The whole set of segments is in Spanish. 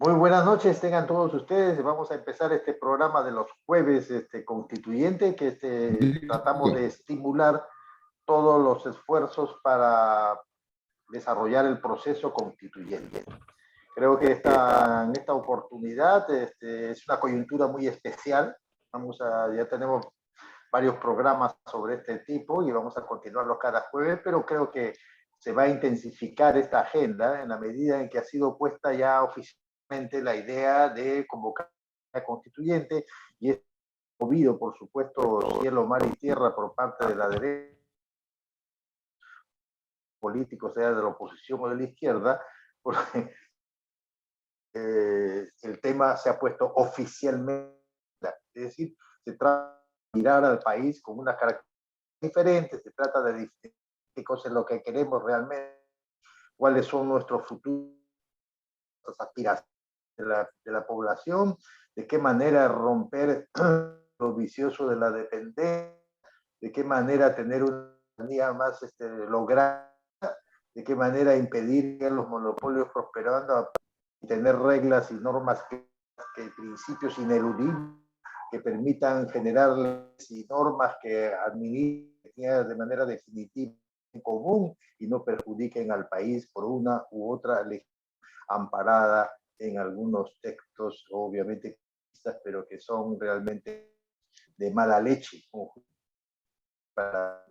Muy buenas noches, tengan todos ustedes. Vamos a empezar este programa de los jueves constituyente, que tratamos de estimular todos los esfuerzos para desarrollar el proceso constituyente. Creo que en esta oportunidad es una coyuntura muy especial. Ya tenemos varios programas sobre este tipo y vamos a continuarlos cada jueves, pero creo que se va a intensificar esta agenda en la medida en que ha sido puesta ya oficialmente la idea de convocar a constituyente y es movido, por supuesto, cielo, mar y tierra por parte de la derecha político, sea de la oposición o de la izquierda, porque el tema se ha puesto oficialmente, es decir, se trata de mirar al país con unas características diferentes, se trata de definir qué cosa es lo que queremos realmente, cuáles son nuestros futuros aspiraciones de la población, de qué manera romper lo vicioso de la dependencia, de qué manera tener una economía más lograda, de qué manera impedir que los monopolios prosperando y tener reglas y normas que principios ineludibles que permitan generar leyes y normas que administren de manera definitiva en común y no perjudiquen al país por una u otra ley amparada en algunos textos, obviamente, pero que son realmente de mala leche para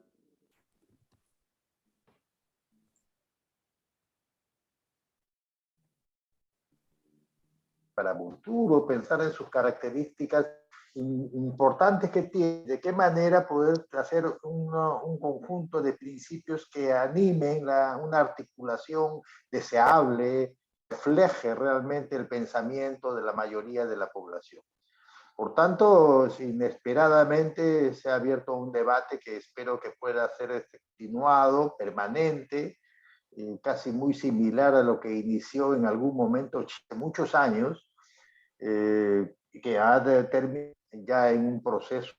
futuro, pensar en sus características importantes que tiene, de qué manera poder hacer un conjunto de principios que animen una articulación deseable, refleje realmente el pensamiento de la mayoría de la población. Por tanto, inesperadamente se ha abierto un debate que espero que pueda ser continuado, permanente, casi muy similar a lo que inició en algún momento hace muchos años, que ha terminado ya en un proceso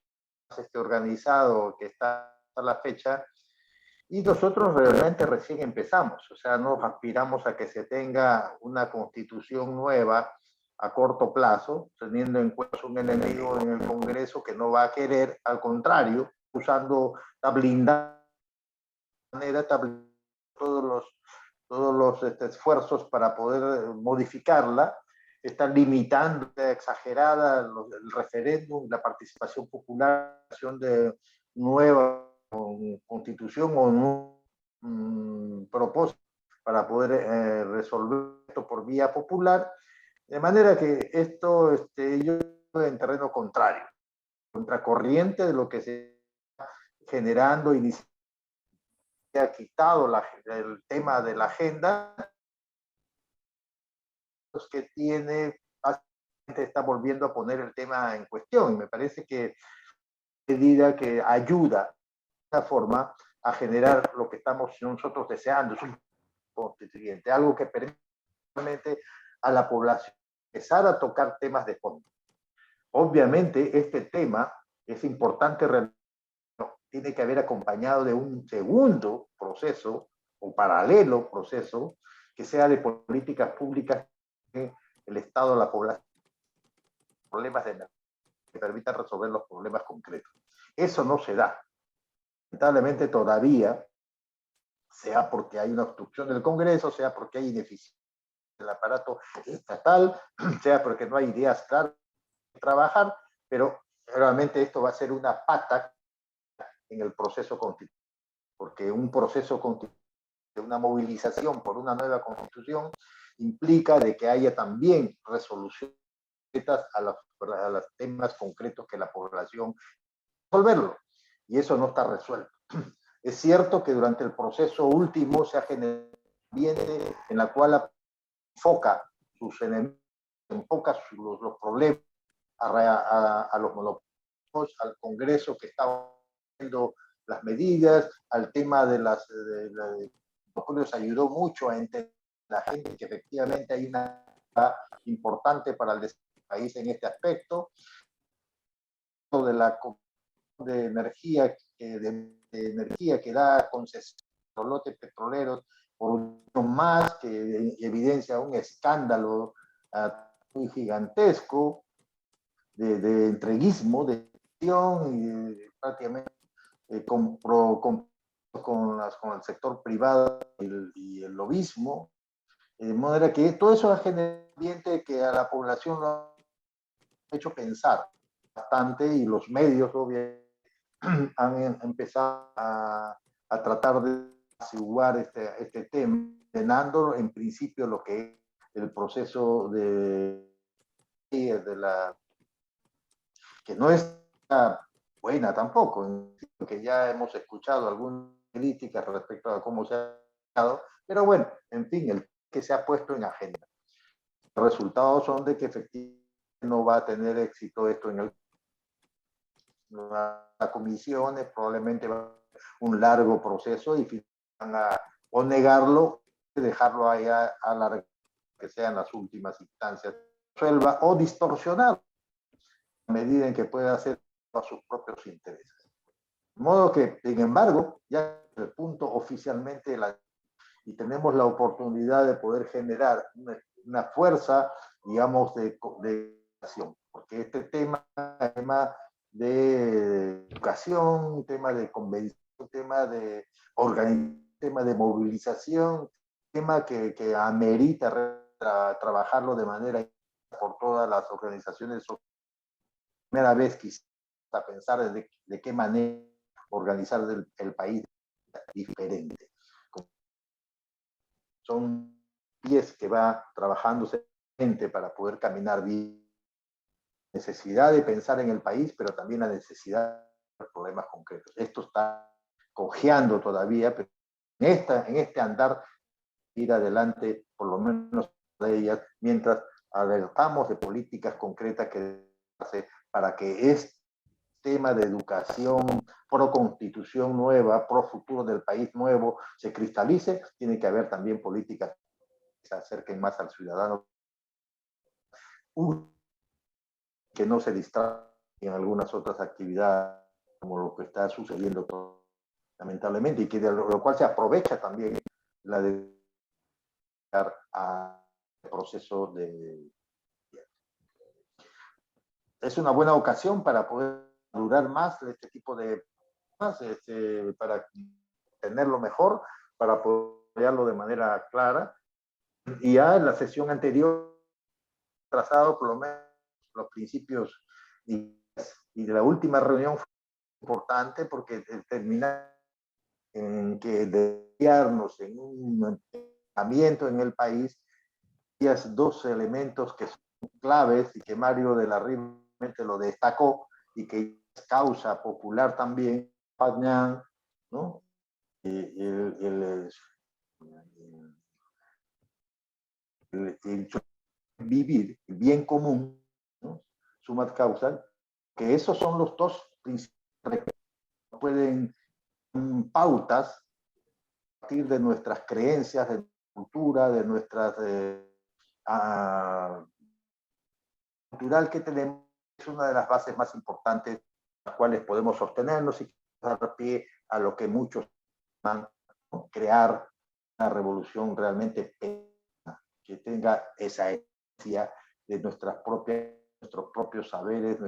organizado que está a la fecha, y nosotros realmente recién empezamos, o sea, no aspiramos a que se tenga una constitución nueva a corto plazo, teniendo en cuenta un enemigo en el Congreso que no va a querer, al contrario, usando la blindada manera, todos los esfuerzos para poder modificarla, están limitando exagerada el referéndum, la participación popular, de nueva constitución o un propósito para poder resolver esto por vía popular, de manera que esto yo en terreno contrario, contracorriente de lo que se está generando y se ha quitado el tema de la agenda que tiene, está volviendo a poner el tema en cuestión. Y me parece que medida que ayuda de esta forma a generar lo que estamos nosotros deseando, es un constituyente, algo que permite a la población empezar a tocar temas de fondo. Obviamente este tema es importante, tiene que haber acompañado de un segundo proceso o paralelo proceso que sea de políticas públicas en el Estado, la población, problemas que permitan resolver los problemas concretos. Eso no se da. Lamentablemente todavía, sea porque hay una obstrucción del Congreso, sea porque hay ineficiencia del aparato estatal, sea porque no hay ideas claras de trabajar, pero realmente esto va a ser una pata en el proceso constitucional, porque un proceso constitucional, una movilización por una nueva constitución, implica de que haya también resoluciones a los temas concretos que la población resolverlo, y eso no está resuelto. Es cierto que durante el proceso último se ha generado un ambiente en la cual enfoca sus enemigos, enfoca los problemas a los monopolios, al Congreso que está haciendo las medidas, al tema de los monopolios, ayudó mucho a entender a la gente que efectivamente hay una importante para el desarrollo del país en este aspecto, de la de energía, que da concesión a los lotes petroleros por un más, que evidencia un escándalo muy gigantesco de entreguismo, de acción y prácticamente con el sector privado y el lobismo, de manera que todo eso ha generado un ambiente que a la población lo ha hecho pensar bastante y los medios obviamente han empezado a tratar de asiguar este tema, llenando en principio lo que es el proceso de la que no es buena tampoco, que ya hemos escuchado algunas críticas respecto a cómo se ha dado, pero bueno, en fin, el que se ha puesto en agenda. Los resultados son de que efectivamente no va a tener éxito esto en las comisiones, probablemente va a ser un largo proceso y van a o negarlo, dejarlo ahí a la que sean las últimas instancias, resuelva o distorsionar a medida en que pueda hacer a sus propios intereses. De modo que, sin embargo, ya el punto oficialmente y tenemos la oportunidad de poder generar una fuerza, digamos, de educación, porque este tema de educación, tema de convención, tema de organización, tema de movilización, tema que amerita trabajarlo de manera por todas las organizaciones. Primera vez quizá pensar de qué manera organizar el país diferente. Son pies que va trabajándose para poder caminar bien. Necesidad de pensar en el país, pero también la necesidad de problemas concretos. Esto está cojeando todavía, pero en este andar ir adelante, por lo menos de ellas, mientras alertamos de políticas concretas que hace para que este tema de educación, pro constitución nueva, pro futuro del país nuevo, se cristalice, tiene que haber también políticas que se acerquen más al ciudadano, que no se distraigan en algunas otras actividades, como lo que está sucediendo lamentablemente, y que de lo cual se aprovecha también la de a proceso de... Es una buena ocasión para poder durar más este tipo de para tenerlo mejor, para poder apoyarlo de manera clara. Y ya en la sesión anterior, trazado por lo menos los principios y de la última reunión fue importante porque termina en que desviarnos en un ambiente en el país, dos elementos que son claves y que Mario de la Riva lo destacó y que es causa popular también, ¿no? El vivir, el bien común, ¿no? Sumat causal, que esos son los dos principios que pueden pautas a partir de nuestras creencias, de nuestra cultura, de nuestras cultural que tenemos, es una de las bases más importantes las cuales podemos sostenernos y dar pie a lo que muchos llaman, ¿no? Crear una revolución realmente que tenga esa esencia de nuestros propios saberes,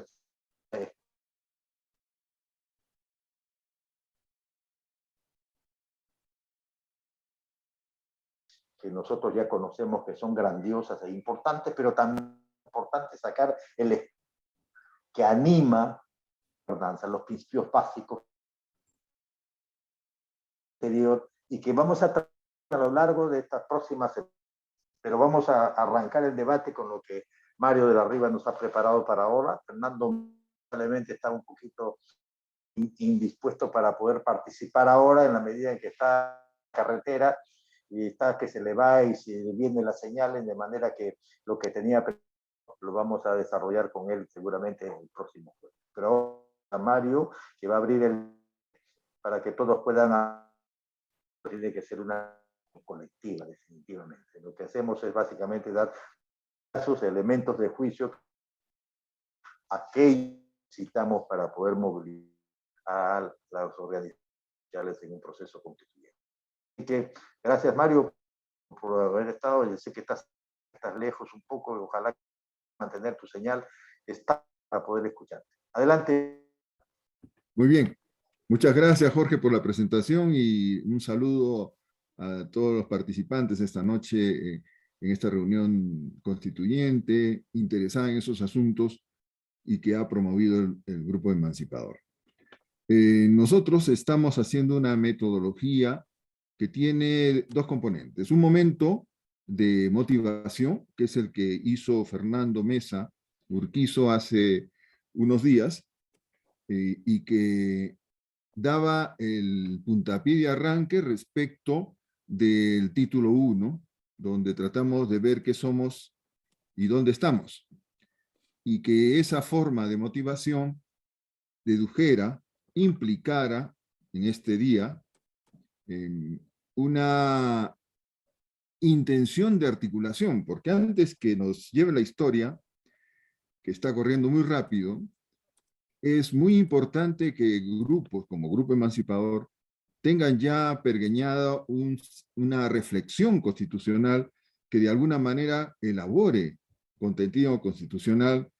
que nosotros ya conocemos que son grandiosas e importantes, pero también es importante sacar el que anima los principios básicos exterior y que vamos a tratar a lo largo de estas próximas semanas. Pero vamos a arrancar el debate con lo que Mario de la Riva nos ha preparado para ahora. Fernando probablemente está un poquito indispuesto para poder participar ahora en la medida en que está en carretera y está que se le va y se viene las señales, de manera que lo que tenía lo vamos a desarrollar con él seguramente en el próximo jueves. Pero a Mario, que va a abrir para que todos puedan, tiene que ser una colectiva, definitivamente. Lo que hacemos es básicamente dar esos elementos de juicio a que necesitamos para poder movilizar a las organizaciones en un proceso constituyente. Así que gracias, Mario, por haber estado. Yo sé que estás estás lejos un poco, ojalá mantener tu señal, está para poder escucharte. Adelante. Muy bien. Muchas gracias, Jorge, por la presentación y un saludo a todos los participantes esta noche en esta reunión constituyente, interesada en esos asuntos y que ha promovido el Grupo Emancipador. Nosotros estamos haciendo una metodología que tiene dos componentes. Un momento de motivación, que es el que hizo Fernando Mesa Urquizo hace unos días, y que daba el puntapié de arranque respecto del título 1, donde tratamos de ver qué somos y dónde estamos. Y que esa forma de motivación dedujera, implicara en este día una intención de articulación, porque antes que nos lleve la historia, que está corriendo muy rápido, es muy importante que grupos como Grupo Emancipador tengan ya pergeñada una reflexión constitucional que de alguna manera elabore contenido constitucional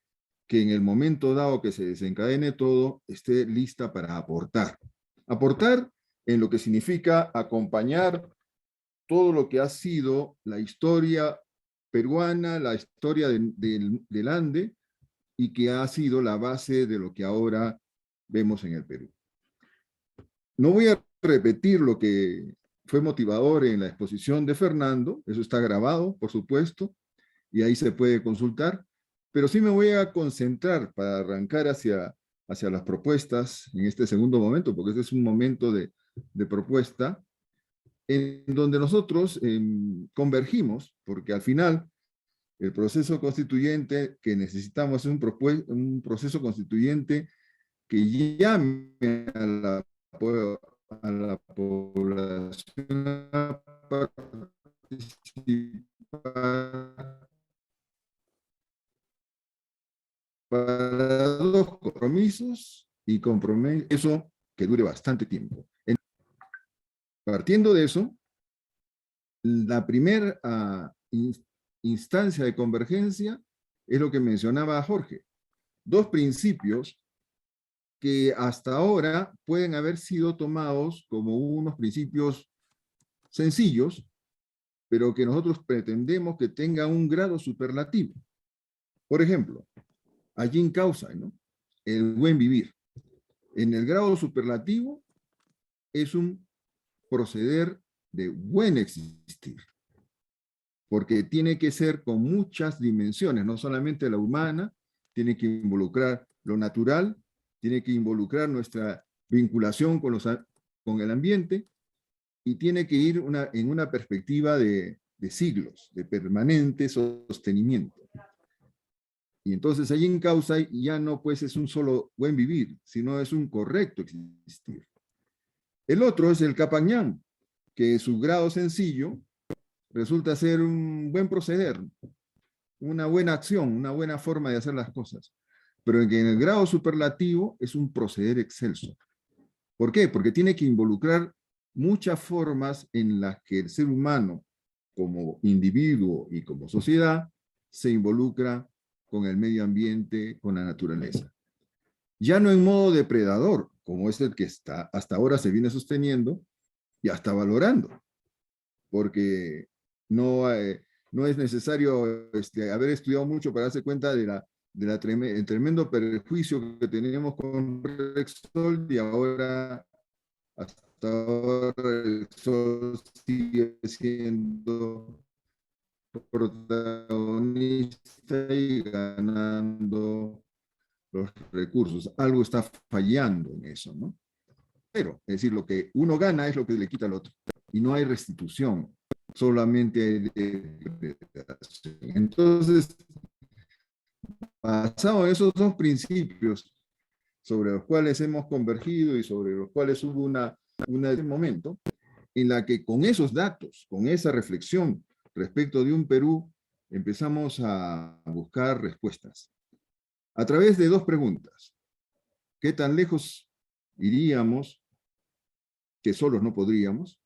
que en el momento dado que se desencadene todo, esté lista para aportar. Aportar en lo que significa acompañar todo lo que ha sido la historia peruana, la historia del Ande, y que ha sido la base de lo que ahora vemos en el Perú. No voy a repetir lo que fue motivador en la exposición de Fernando, eso está grabado, por supuesto, y ahí se puede consultar, pero sí me voy a concentrar para arrancar hacia las propuestas en este segundo momento, porque este es un momento de propuesta, en donde nosotros convergimos, porque al final el proceso constituyente que necesitamos es un proceso constituyente que llame a la población a participar para dos compromisos y eso que dure bastante tiempo. Partiendo de eso, la primera instancia de convergencia es lo que mencionaba Jorge. Dos principios que hasta ahora pueden haber sido tomados como unos principios sencillos, pero que nosotros pretendemos que tenga un grado superlativo. Por ejemplo, allí en causa, ¿no? El buen vivir. En el grado superlativo es un proceder de buen existir, porque tiene que ser con muchas dimensiones, no solamente la humana, tiene que involucrar lo natural, tiene que involucrar nuestra vinculación con el ambiente, y tiene que ir en una perspectiva de siglos, de permanente sostenimiento. Y entonces allí en causa ya no pues es un solo buen vivir, sino es un correcto existir. El otro es el Capañán, que su grado sencillo resulta ser un buen proceder, una buena acción, una buena forma de hacer las cosas. Pero en el grado superlativo es un proceder excelso. ¿Por qué? Porque tiene que involucrar muchas formas en las que el ser humano, como individuo y como sociedad, se involucra con el medio ambiente, con la naturaleza. Ya no en modo depredador, como es el que hasta ahora se viene sosteniendo y hasta valorando, porque no es necesario haber estudiado mucho para darse cuenta el tremendo perjuicio que tenemos con Repsol, y ahora hasta ahora Repsol sigue siendo protagonista y ganando los recursos. Algo está fallando en eso, ¿no? Pero, es decir, lo que uno gana es lo que le quita al otro. Y no hay restitución, solamente hay depredación. Entonces, basado en esos dos principios sobre los cuales hemos convergido y sobre los cuales hubo un momento en la que con esos datos, con esa reflexión respecto de un Perú, empezamos a buscar respuestas. A través de dos preguntas. ¿Qué tan lejos iríamos que solos no podríamos?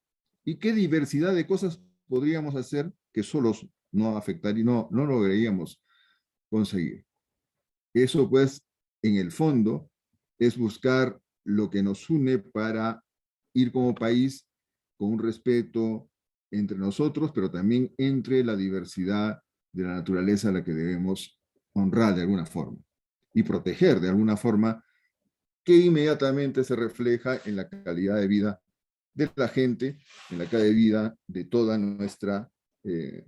¿Y qué diversidad de cosas podríamos hacer que solos no afectar y no lograríamos conseguir. Eso, pues, en el fondo, es buscar lo que nos une para ir como país con un respeto entre nosotros, pero también entre la diversidad de la naturaleza a la que debemos honrar de alguna forma y proteger de alguna forma, que inmediatamente se refleja en la calidad de vida de la gente, en la calidad de vida de toda nuestra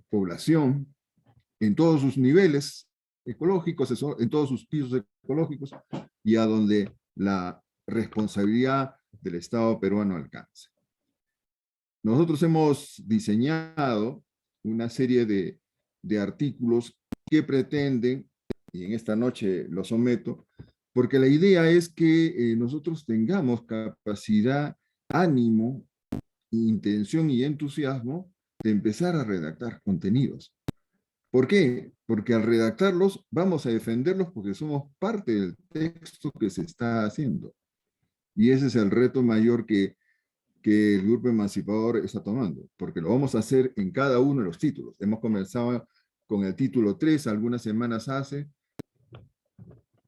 población, en todos sus niveles ecológicos, en todos sus pisos ecológicos, y a donde la responsabilidad del Estado peruano alcance. Nosotros hemos diseñado una serie de artículos que pretenden, y en esta noche lo someto, porque la idea es que nosotros tengamos capacidad, ánimo, intención y entusiasmo de empezar a redactar contenidos. ¿Por qué? Porque al redactarlos vamos a defenderlos porque somos parte del texto que se está haciendo. Y ese es el reto mayor que el Grupo Emancipador está tomando, porque lo vamos a hacer en cada uno de los títulos. Hemos comenzado con el título 3 algunas semanas hace,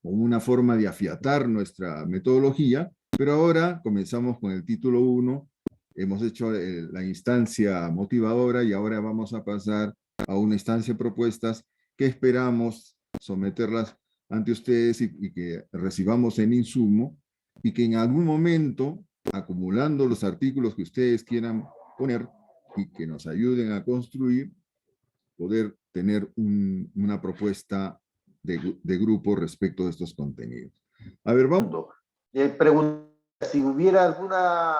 como una forma de afiatar nuestra metodología, pero ahora comenzamos con el título 1, hemos hecho la instancia motivadora y ahora vamos a pasar a una instancia de propuestas que esperamos someterlas ante ustedes y que recibamos en insumo y que en algún momento, acumulando los artículos que ustedes quieran poner y que nos ayuden a construir, poder tener una propuesta de grupo respecto de estos contenidos. A ver, vamos. Si hubiera alguna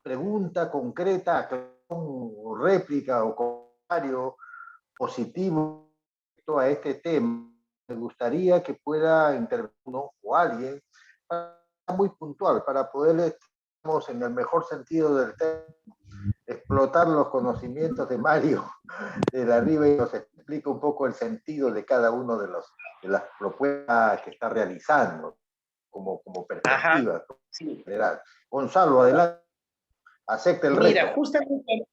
pregunta concreta, o réplica o comentario positivo a este tema, me gustaría que pueda intervenir uno o alguien muy puntual para poder, en el mejor sentido del término, explotar los conocimientos de Mario de la Riva y nos explica un poco el sentido de cada uno de las propuestas que está realizando como perspectiva general. Gonzalo, adelante, acepta el reto. Mira, justamente,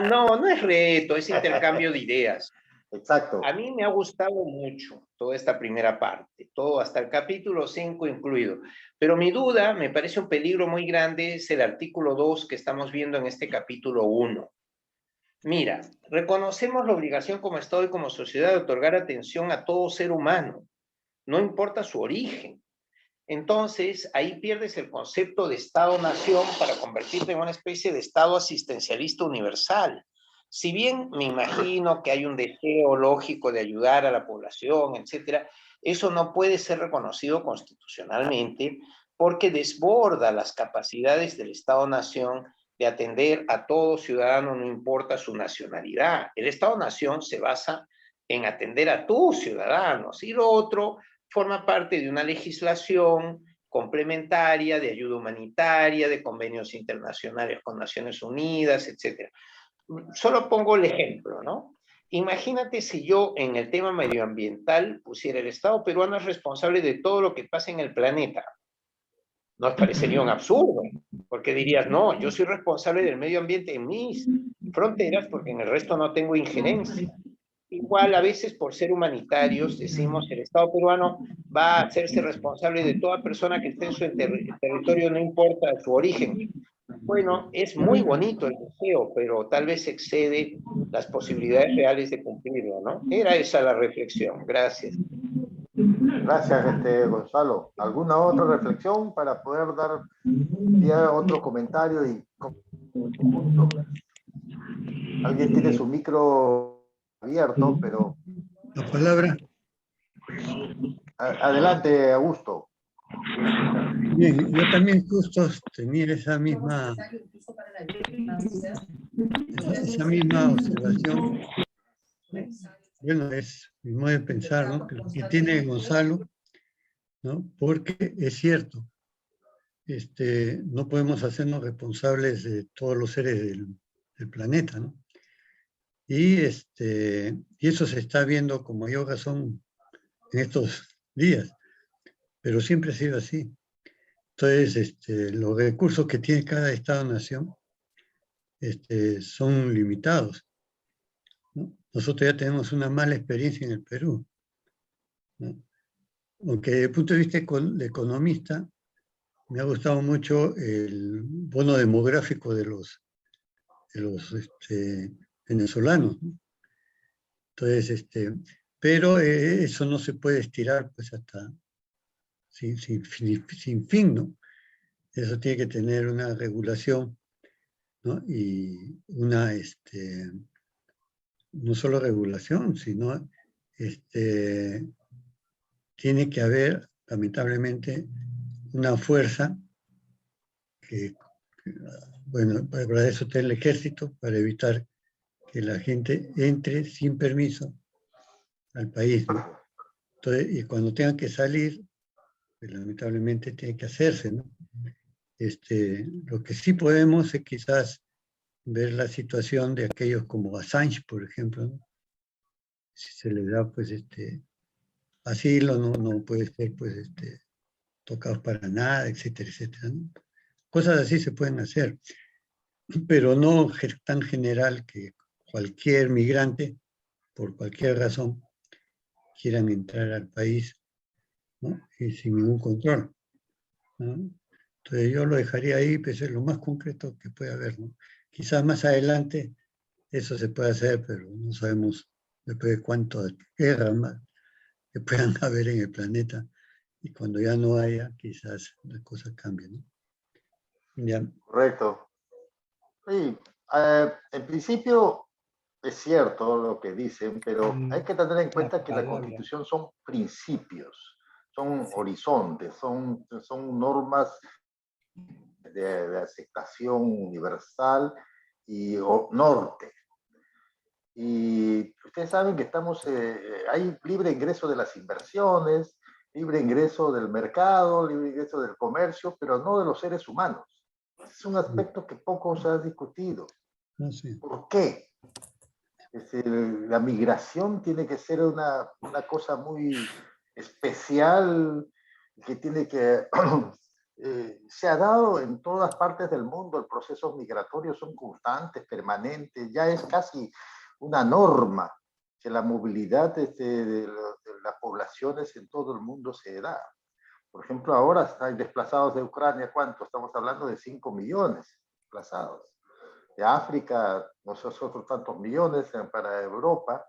no es reto, es intercambio de ideas. Exacto. A mí me ha gustado mucho toda esta primera parte, todo hasta el capítulo 5 incluido, pero mi duda, me parece un peligro muy grande, es el artículo 2 que estamos viendo en este capítulo 1. Mira, reconocemos la obligación como Estado y como sociedad de otorgar atención a todo ser humano, no importa su origen. Entonces, ahí pierdes el concepto de Estado-nación para convertirte en una especie de Estado asistencialista universal. Si bien me imagino que hay un deseo lógico de ayudar a la población, etcétera, eso no puede ser reconocido constitucionalmente porque desborda las capacidades del Estado-nación de atender a todo ciudadano, no importa su nacionalidad. El Estado-nación se basa en atender a tus ciudadanos y lo otro forma parte de una legislación complementaria de ayuda humanitaria, de convenios internacionales con Naciones Unidas, etc. Solo pongo el ejemplo, ¿no? Imagínate si yo en el tema medioambiental pusiera el Estado peruano es responsable de todo lo que pasa en el planeta. Nos parecería un absurdo, porque dirías, no, yo soy responsable del medio ambiente en mis fronteras porque en el resto no tengo injerencia. Igual a veces por ser humanitarios decimos el Estado peruano va a hacerse responsable de toda persona que esté en su territorio, no importa su origen. Bueno, es muy bonito el deseo, pero tal vez excede las posibilidades reales de cumplirlo, ¿no? Era esa la reflexión. Gracias. Gracias, Gonzalo. ¿Alguna otra reflexión para poder dar ya otro comentario? Alguien tiene su micro abierto, pero... La palabra. Adelante, Augusto. Bien, yo también justo tenía esa misma observación. Bueno, es mi modo de pensar, ¿no? Que tiene Gonzalo, ¿no? Porque es cierto, no podemos hacernos responsables de todos los seres del planeta, ¿no? Y eso se está viendo con mayor razón en estos días, pero siempre ha sido así. Entonces, los recursos que tiene cada Estado-nación son limitados, ¿no? nosotros ya tenemos una mala experiencia en el Perú, ¿no? Aunque desde el punto de vista de economista, me ha gustado mucho el bono demográfico de los venezolanos, ¿no? Entonces, pero eso no se puede estirar pues hasta sin fin, ¿no? Eso tiene que tener una regulación, ¿no? Y no solo regulación, sino tiene que haber, lamentablemente, una fuerza bueno, para eso está el ejército, para evitar que la gente entre sin permiso al país, ¿no? Entonces, y cuando tengan que salir, pues, lamentablemente tiene que hacerse, ¿no? Lo que sí podemos es quizás ver la situación de aquellos como Assange, por ejemplo, ¿no? Si se le da, pues, asilo, no puede ser, pues, tocados para nada, etcétera, etcétera, ¿no? Cosas así se pueden hacer, pero no tan general que cualquier migrante, por cualquier razón, quieran entrar al país, ¿no? Y sin ningún control, ¿no? Entonces yo lo dejaría ahí, pues es lo más concreto que puede haber, ¿no? Quizás más adelante eso se puede hacer, pero no sabemos después de cuántas guerras más que puedan haber en el planeta, y cuando ya no haya, quizás las cosas cambien, ¿no? Ya. Correcto. Sí, en principio es cierto lo que dicen, pero hay que tener en cuenta que la Constitución son principios, son horizontes, son normas de aceptación universal y norte. Y ustedes saben que hay libre ingreso de las inversiones, libre ingreso del mercado, libre ingreso del comercio, pero no de los seres humanos. Es un aspecto que poco se ha discutido. Sí. ¿Por qué? La migración tiene que ser una cosa muy especial, que tiene que... se ha dado en todas partes del mundo, el procesos migratorios son constantes, permanentes, ya es casi una norma que la movilidad de las poblaciones en todo el mundo se da. Por ejemplo, ahora hay desplazados de Ucrania, ¿cuánto? Estamos hablando de 5 millones desplazados. De África, nosotros tantos millones para Europa.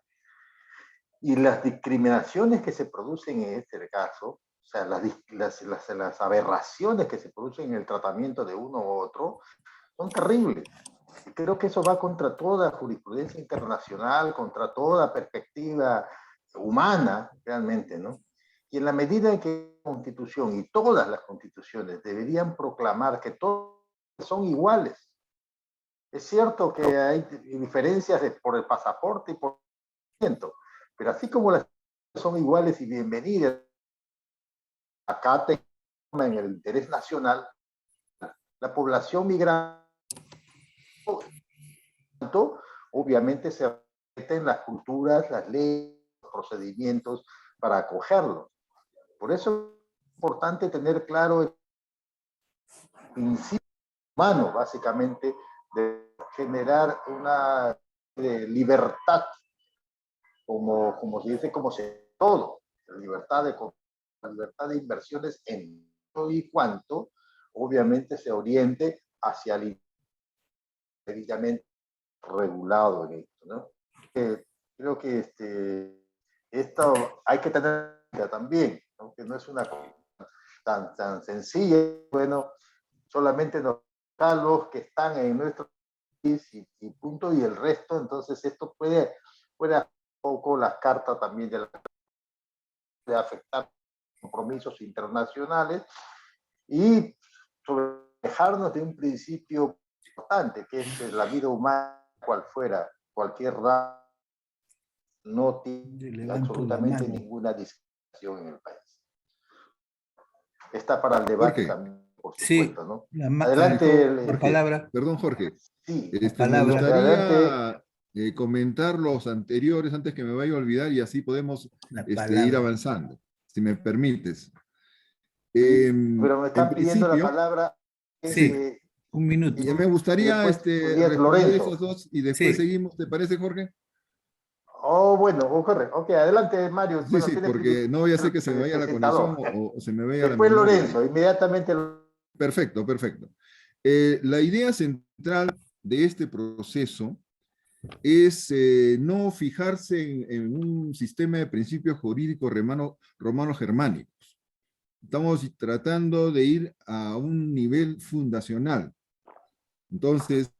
Y las discriminaciones que se producen en este caso, o sea, las aberraciones que se producen en el tratamiento de uno u otro, son terribles. Y creo que eso va contra toda jurisprudencia internacional, contra toda perspectiva humana, realmente, ¿no? Y en la medida en que la Constitución y todas las constituciones deberían proclamar que todos son iguales. Es cierto que hay diferencias por el pasaporte y por el movimiento, pero así como las son iguales y bienvenidas, acá en el interés nacional, la población migrante, obviamente se meten las culturas, las leyes, los procedimientos para acogerlos. Por eso es importante tener claro el principio humano, básicamente, de generar una libertad, como se dice, como se todo, la libertad de inversiones en todo y cuanto, obviamente, se oriente hacia el debidamente regulado en esto, ¿no? Creo que esto hay que tener también, ¿no? Que no es una cosa tan sencilla. Bueno, solamente los que están en nuestro país y punto, y el resto, entonces esto puede un poco las cartas también de afectar compromisos internacionales y sobre dejarnos de un principio importante, que es la vida humana, cual fuera, cualquier raza, no tiene absolutamente ninguna discriminación en el país. Está para el debate Jorge. también, por supuesto, Sí, ¿no? Adelante. la palabra. Perdón, Jorge. Sí, Me gustaría adelante. comentar los anteriores antes que me vaya a olvidar y así podemos ir avanzando, si me permites. Pero me están pidiendo la palabra. Sí, un minuto. Y me gustaría responder Lorenzo. esos dos y después seguimos. ¿Te parece, Jorge? Oh, bueno, ocurre. Ok, adelante, Mario. Sí, Bueno, sí, tiene porque no voy a hacer que se me el vaya la conexión presentador. o se me vaya la Después memoria. Lorenzo, inmediatamente. Perfecto, perfecto. La idea central de este proceso es no fijarse en un sistema de principios jurídicos romano-germánicos. Estamos tratando de ir a un nivel fundacional. Entonces,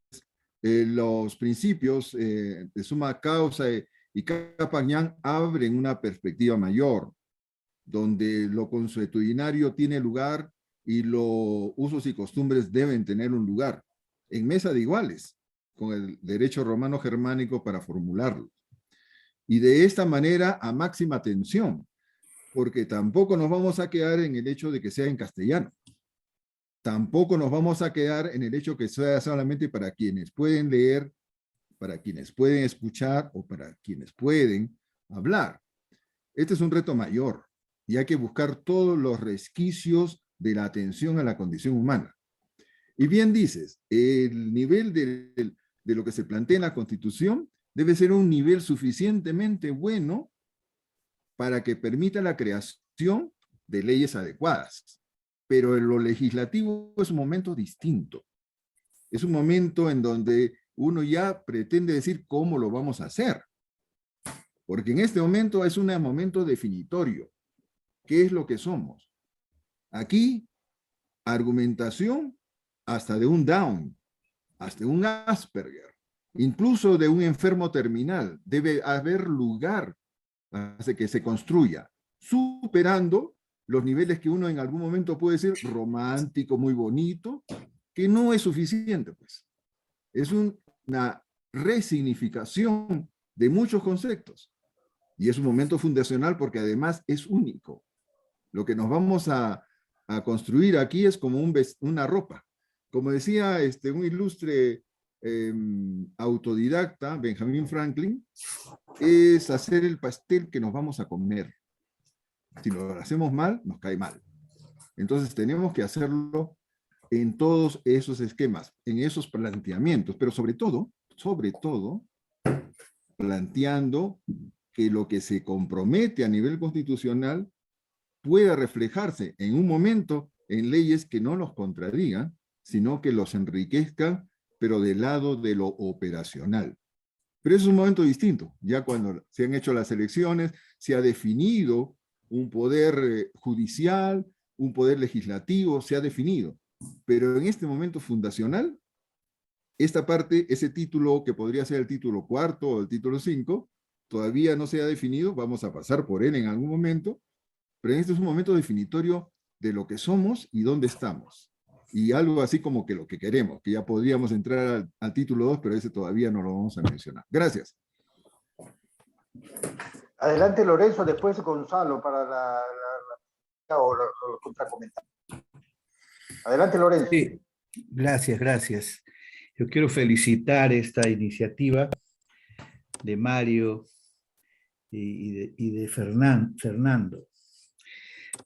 los principios de suma causa y Capagnan abren una perspectiva mayor, donde lo consuetudinario tiene lugar y los usos y costumbres deben tener un lugar, en mesa de iguales, con el derecho romano germánico para formularlo. Y de esta manera a máxima tensión, porque tampoco nos vamos a quedar en el hecho de que sea en castellano. Tampoco nos vamos a quedar en el hecho que sea solamente para quienes pueden leer, para quienes pueden escuchar o para quienes pueden hablar. Este es un reto mayor y hay que buscar todos los resquicios de la atención a la condición humana. Y bien dices, el nivel de lo que se plantea en la Constitución debe ser un nivel suficientemente bueno para que permita la creación de leyes adecuadas. Pero en lo legislativo es un momento distinto. Es un momento en donde uno ya pretende decir cómo lo vamos a hacer. Porque en este momento es un momento definitorio. ¿Qué es lo que somos? Aquí, argumentación hasta de un Down, hasta un Asperger, incluso de un enfermo terminal. Debe haber lugar hace que se construya, superando los niveles que uno en algún momento puede decir romántico, muy bonito, que no es suficiente, pues. Es una resignificación de muchos conceptos. Y es un momento fundacional porque además es único. Lo que nos vamos a construir aquí es como una ropa. Como decía un ilustre autodidacta, Benjamin Franklin, es hacer el pastel que nos vamos a comer. Si lo hacemos mal, nos cae mal. Entonces tenemos que hacerlo en todos esos esquemas, en esos planteamientos, pero sobre todo, planteando que lo que se compromete a nivel constitucional pueda reflejarse en un momento en leyes que no los contradigan, sino que los enriquezcan, pero del lado de lo operacional. Pero es un momento distinto, ya cuando se han hecho las elecciones, se ha definido un poder judicial, un poder legislativo, se ha definido. Pero en este momento fundacional, esta parte, ese título que podría ser el título cuarto o el título 5, todavía no se ha definido, vamos a pasar por él en algún momento, pero este es un momento definitorio de lo que somos y dónde estamos. Y algo así como que lo que queremos, que ya podríamos entrar al título 2, pero ese todavía no lo vamos a mencionar. Gracias. Adelante, Lorenzo, después Gonzalo para los contracomentarios. Adelante, Lorenzo. Sí, gracias, gracias. Yo quiero felicitar esta iniciativa de Mario y de Fernando.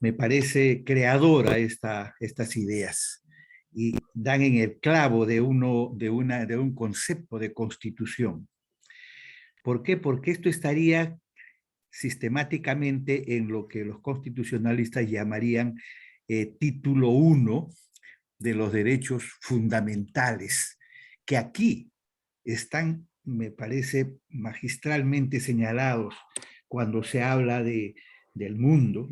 Me parece creadora estas ideas y dan en el clavo de un concepto de constitución. ¿Por qué? Porque esto estaría sistemáticamente en lo que los constitucionalistas llamarían título 1 de los derechos fundamentales, que aquí están, me parece, magistralmente señalados cuando se habla del mundo,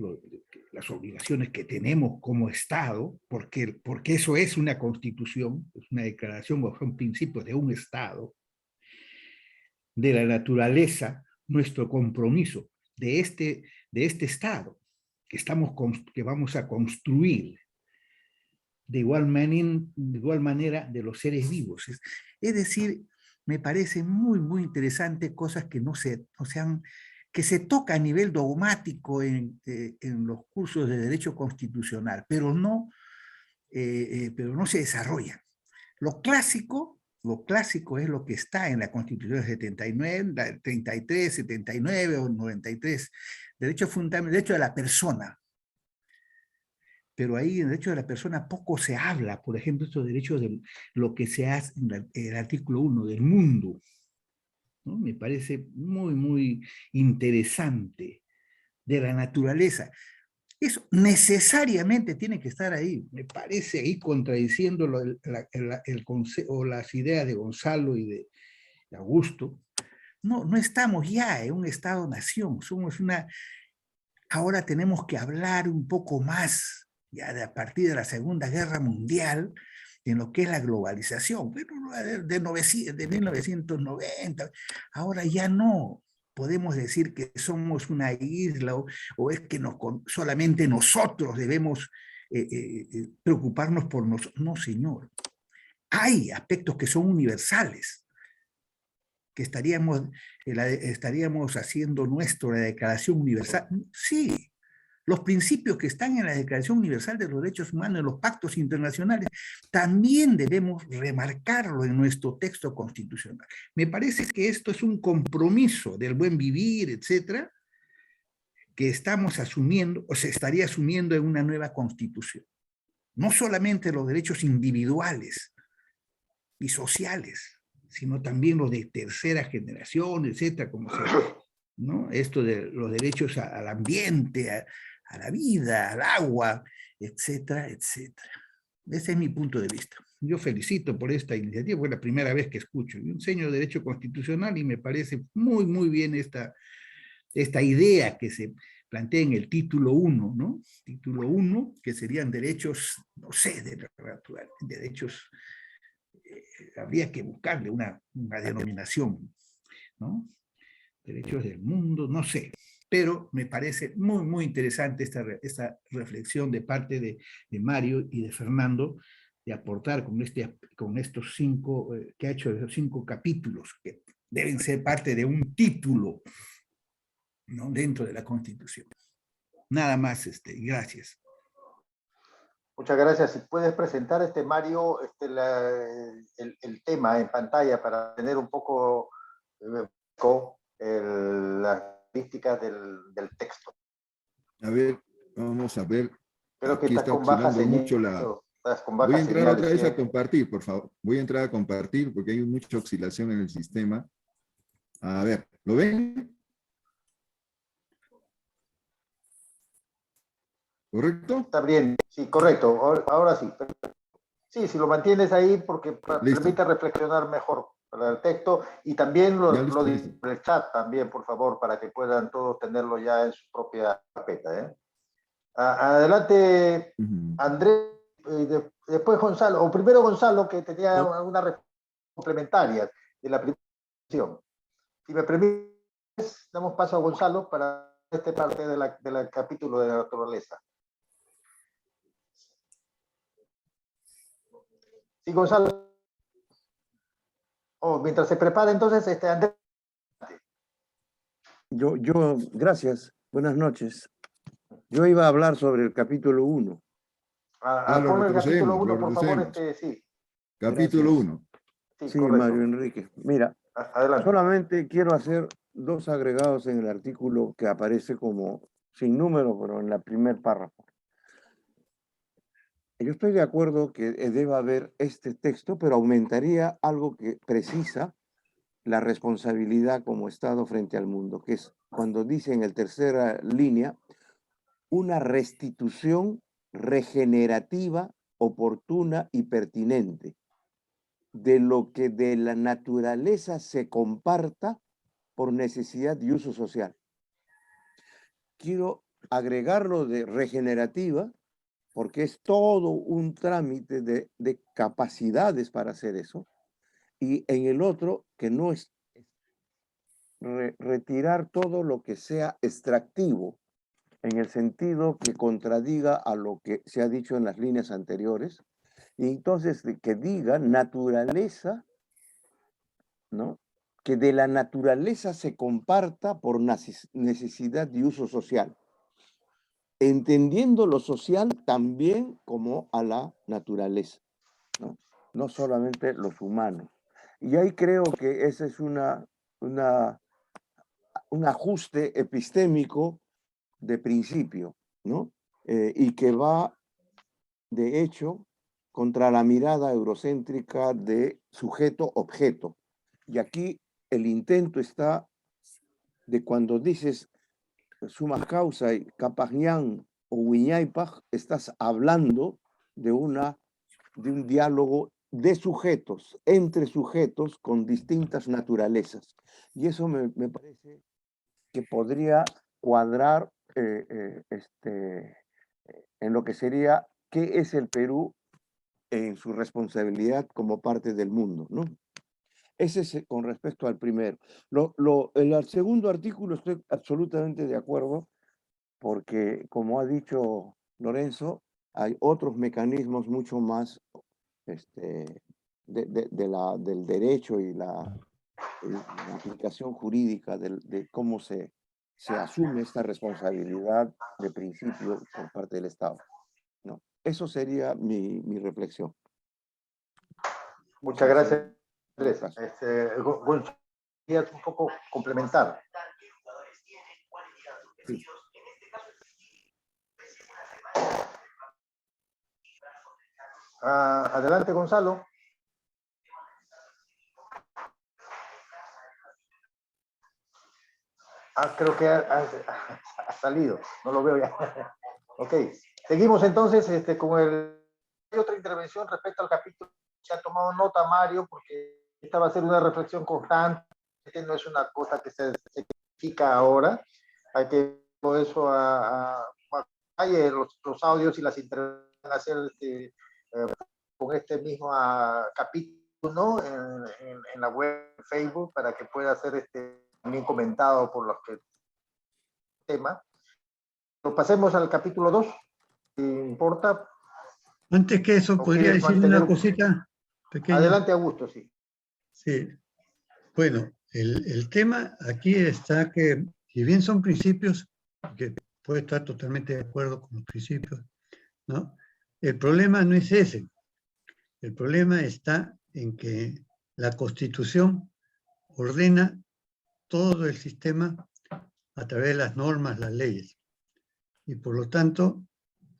las obligaciones que tenemos como Estado, porque eso es una constitución, es una declaración o son principios de un Estado, de la naturaleza, nuestro compromiso de este Estado que vamos a construir de igual manera de los seres vivos. Es decir, me parece muy, muy interesante cosas que que se toca a nivel dogmático en los cursos de derecho constitucional, pero no se desarrollan. Lo clásico es lo que está en la Constitución del 79, 33, 79 o 93, derecho fundamental, derecho de la persona. Pero ahí en el derecho de la persona poco se habla, por ejemplo, estos derechos de lo que se hace en el artículo 1 del mundo, ¿no? Me parece muy, muy interesante de la naturaleza. Eso necesariamente tiene que estar ahí. Me parece ahí contradiciendo o las ideas de Gonzalo y de Augusto. No, no estamos ya en un Estado-nación, somos una... Ahora tenemos que hablar un poco más, ya a partir de la Segunda Guerra Mundial, en lo que es la globalización. Bueno, de 1990, ahora ya no podemos decir que somos una isla o es que solamente nosotros debemos preocuparnos por nosotros. No, señor. Hay aspectos que son universales, que estaríamos haciendo nuestra Declaración Universal. Sí, los principios que están en la Declaración Universal de los Derechos Humanos, en los pactos internacionales, también debemos remarcarlo en nuestro texto constitucional. Me parece que esto es un compromiso del buen vivir, etcétera, que estamos asumiendo, o se estaría asumiendo en una nueva constitución. No solamente los derechos individuales y sociales, sino también los de tercera generación, etcétera, como se, ¿no? Esto de los derechos al ambiente, a la vida, al agua, etcétera, etcétera. Ese es mi punto de vista. Yo felicito por esta iniciativa, fue la primera vez que escucho. Yo enseño Derecho Constitucional y me parece muy, muy bien esta idea que se plantea en el título 1, ¿no? Título 1, que serían derechos, no sé, de derechos, habría que buscarle una denominación, ¿no? Derechos del mundo, no sé, pero me parece muy, muy interesante esta reflexión de parte de Mario y de Fernando, de aportar con estos 5, que ha hecho esos 5 capítulos, que deben ser parte de un título, ¿no? Dentro de la Constitución. Nada más, gracias. Muchas gracias. Si puedes presentar, Mario, el tema en pantalla para tener un poco las características del texto. A ver, vamos a ver. Creo que aquí estás está con baja oscilando señal. mucho Voy a entrar otra vez a compartir, por favor. Voy a entrar a compartir porque hay mucha oscilación en el sistema. A ver, ¿lo ven? ¿Correcto? Está bien, sí, correcto. Ahora sí. Sí, si lo mantienes ahí porque permite reflexionar mejor para el texto y también lo del chat también, por favor, para que puedan todos tenerlo ya en su propia carpeta, ¿eh? Adelante, Andrés, después Gonzalo, o primero Gonzalo, que tenía algunas reflexiones complementarias de la primera sesión. Si me permites, damos paso a Gonzalo para esta parte del capítulo de la naturaleza. Sí, Gonzalo. Mientras se prepara, entonces, Andrés. Gracias. Buenas noches. Yo iba a hablar sobre el capítulo 1. Pon el capítulo 1, por favor, sí. Capítulo 1. Sí, Mario Enrique. Mira, adelante. Solamente quiero hacer 2 agregados en el artículo que aparece como sin número, pero en la primer párrafo. Yo estoy de acuerdo que deba haber este texto, pero aumentaría algo que precisa la responsabilidad como Estado frente al mundo, que es cuando dice en la tercera línea, una restitución regenerativa, oportuna y pertinente de lo que de la naturaleza se comparta por necesidad y uso social. Quiero agregarlo de regenerativa, porque es todo un trámite de capacidades para hacer eso. Y en el otro, que no es retirar todo lo que sea extractivo, en el sentido que contradiga a lo que se ha dicho en las líneas anteriores, y entonces que diga naturaleza, ¿no? Que de la naturaleza se comparta por necesidad y uso social, entendiendo lo social también como a la naturaleza, ¿no? No solamente los humanos. Y ahí creo que ese es un ajuste epistémico de principio, ¿no? Y que va, de hecho, contra la mirada eurocéntrica de sujeto-objeto. Y aquí el intento está de cuando dices suma causa y capagñán o huiñaipaj, estás hablando de un diálogo de sujetos, entre sujetos con distintas naturalezas. Y eso me parece que podría cuadrar en lo que sería qué es el Perú en su responsabilidad como parte del mundo, ¿no? Ese es con respecto al primero. El segundo artículo estoy absolutamente de acuerdo, porque como ha dicho Lorenzo, hay otros mecanismos mucho más del derecho y la aplicación jurídica de cómo se asume esta responsabilidad de principio por parte del Estado, ¿no? Eso sería mi reflexión. Muchas gracias, Andrés. Gonzalo, quería un poco complementar. Sí. Adelante, Gonzalo. Creo que ha salido, no lo veo ya. Ok, seguimos entonces con hay otra intervención respecto al capítulo. Se ha tomado nota, Mario, porque esta va a ser una reflexión constante, no es una cosa que se significa ahora. Hay que todo eso hay los audios y las intervenciones hacer con este mismo capítulo, ¿no? en la web de Facebook, para que pueda ser también comentado por los que tema. Lo pasemos al capítulo 2, si importa. Antes que eso, podría decir una cosita pequeña. Adelante, Augusto, sí. Sí. Bueno, el tema aquí está que, si bien son principios, que puedo estar totalmente de acuerdo con los principios, ¿no? El problema no es ese. El problema está en que la Constitución ordena todo el sistema a través de las normas, las leyes. Y por lo tanto,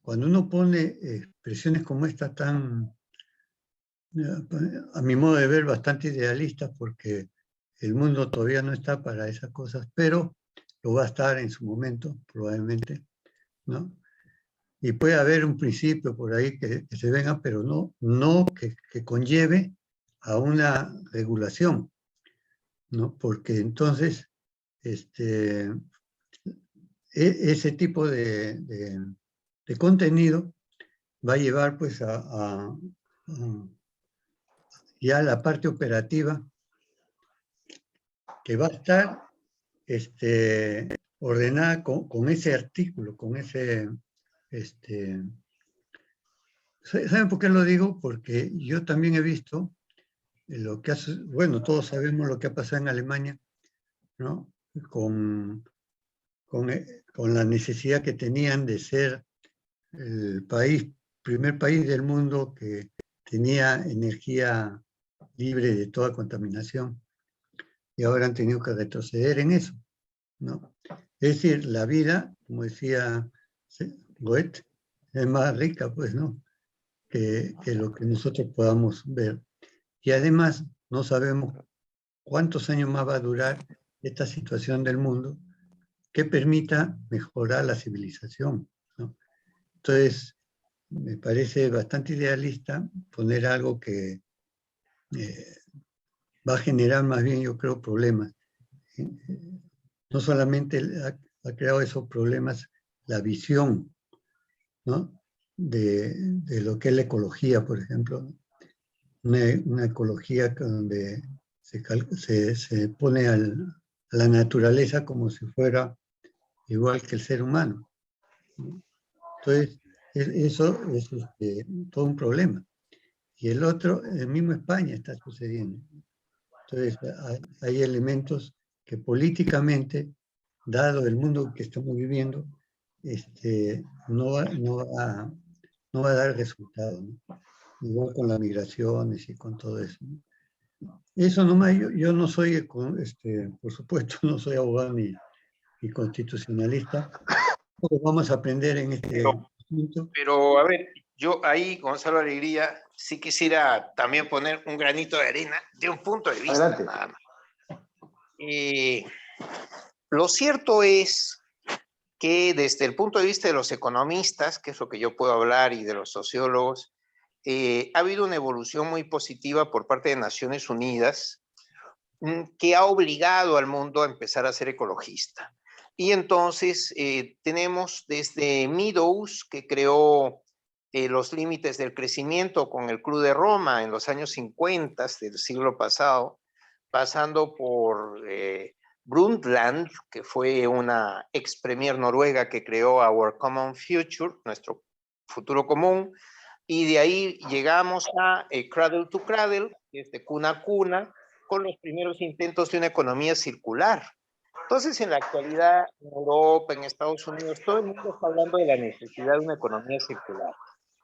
cuando uno pone expresiones como esta tan, a mi modo de ver, bastante idealistas, porque el mundo todavía no está para esas cosas, pero lo va a estar en su momento, probablemente, ¿no? Y puede haber un principio por ahí que se venga, pero no que conlleve a una regulación, ¿no? Porque entonces ese tipo de contenido va a llevar pues a ya la parte operativa que va a estar ordenada con ese artículo, con ese... ¿Saben por qué lo digo? Porque yo también he visto lo que hace, bueno, todos sabemos lo que ha pasado en Alemania, ¿no? Con la necesidad que tenían de ser el primer país del mundo que tenía energía libre de toda contaminación, y ahora han tenido que retroceder en eso, ¿no? Es decir, la vida, como decía Goethe, es más rica, pues, ¿no? Que lo que nosotros podamos ver. Y además, no sabemos cuántos años más va a durar esta situación del mundo que permita mejorar la civilización, ¿no? Entonces, me parece bastante idealista poner algo que va a generar más bien, yo creo, problemas. No solamente ha creado esos problemas la visión, ¿no? de lo que es la ecología, por ejemplo. Una ecología donde se pone a la naturaleza como si fuera igual que el ser humano, ¿no? Entonces, eso es todo un problema. Y el otro, el mismo España está sucediendo. Entonces, hay elementos que políticamente, dado el mundo que estamos viviendo, no va a dar resultado, ¿no? Igual con las migraciones y con todo eso, ¿no? Eso nomás, yo no soy, por supuesto, no soy abogado ni constitucionalista. Lo que vamos a aprender en este punto. Pero, a ver, yo ahí, Gonzalo Alegría, sí quisiera también poner un granito de arena de un punto de vista, Adelante. nada más. Lo cierto es que desde el punto de vista de los economistas, que es lo que yo puedo hablar, y de los sociólogos, ha habido una evolución muy positiva por parte de Naciones Unidas que ha obligado al mundo a empezar a ser ecologista. Y entonces tenemos desde Meadows, que creó los límites del crecimiento con el Club de Roma en los años 50 del siglo pasado, pasando por Brundtland, que fue una ex premier noruega que creó Our Common Future, nuestro futuro común, y de ahí llegamos a Cradle to Cradle, que es de cuna a cuna, con los primeros intentos de una economía circular. Entonces, en la actualidad, en Europa, en Estados Unidos, todo el mundo está hablando de la necesidad de una economía circular,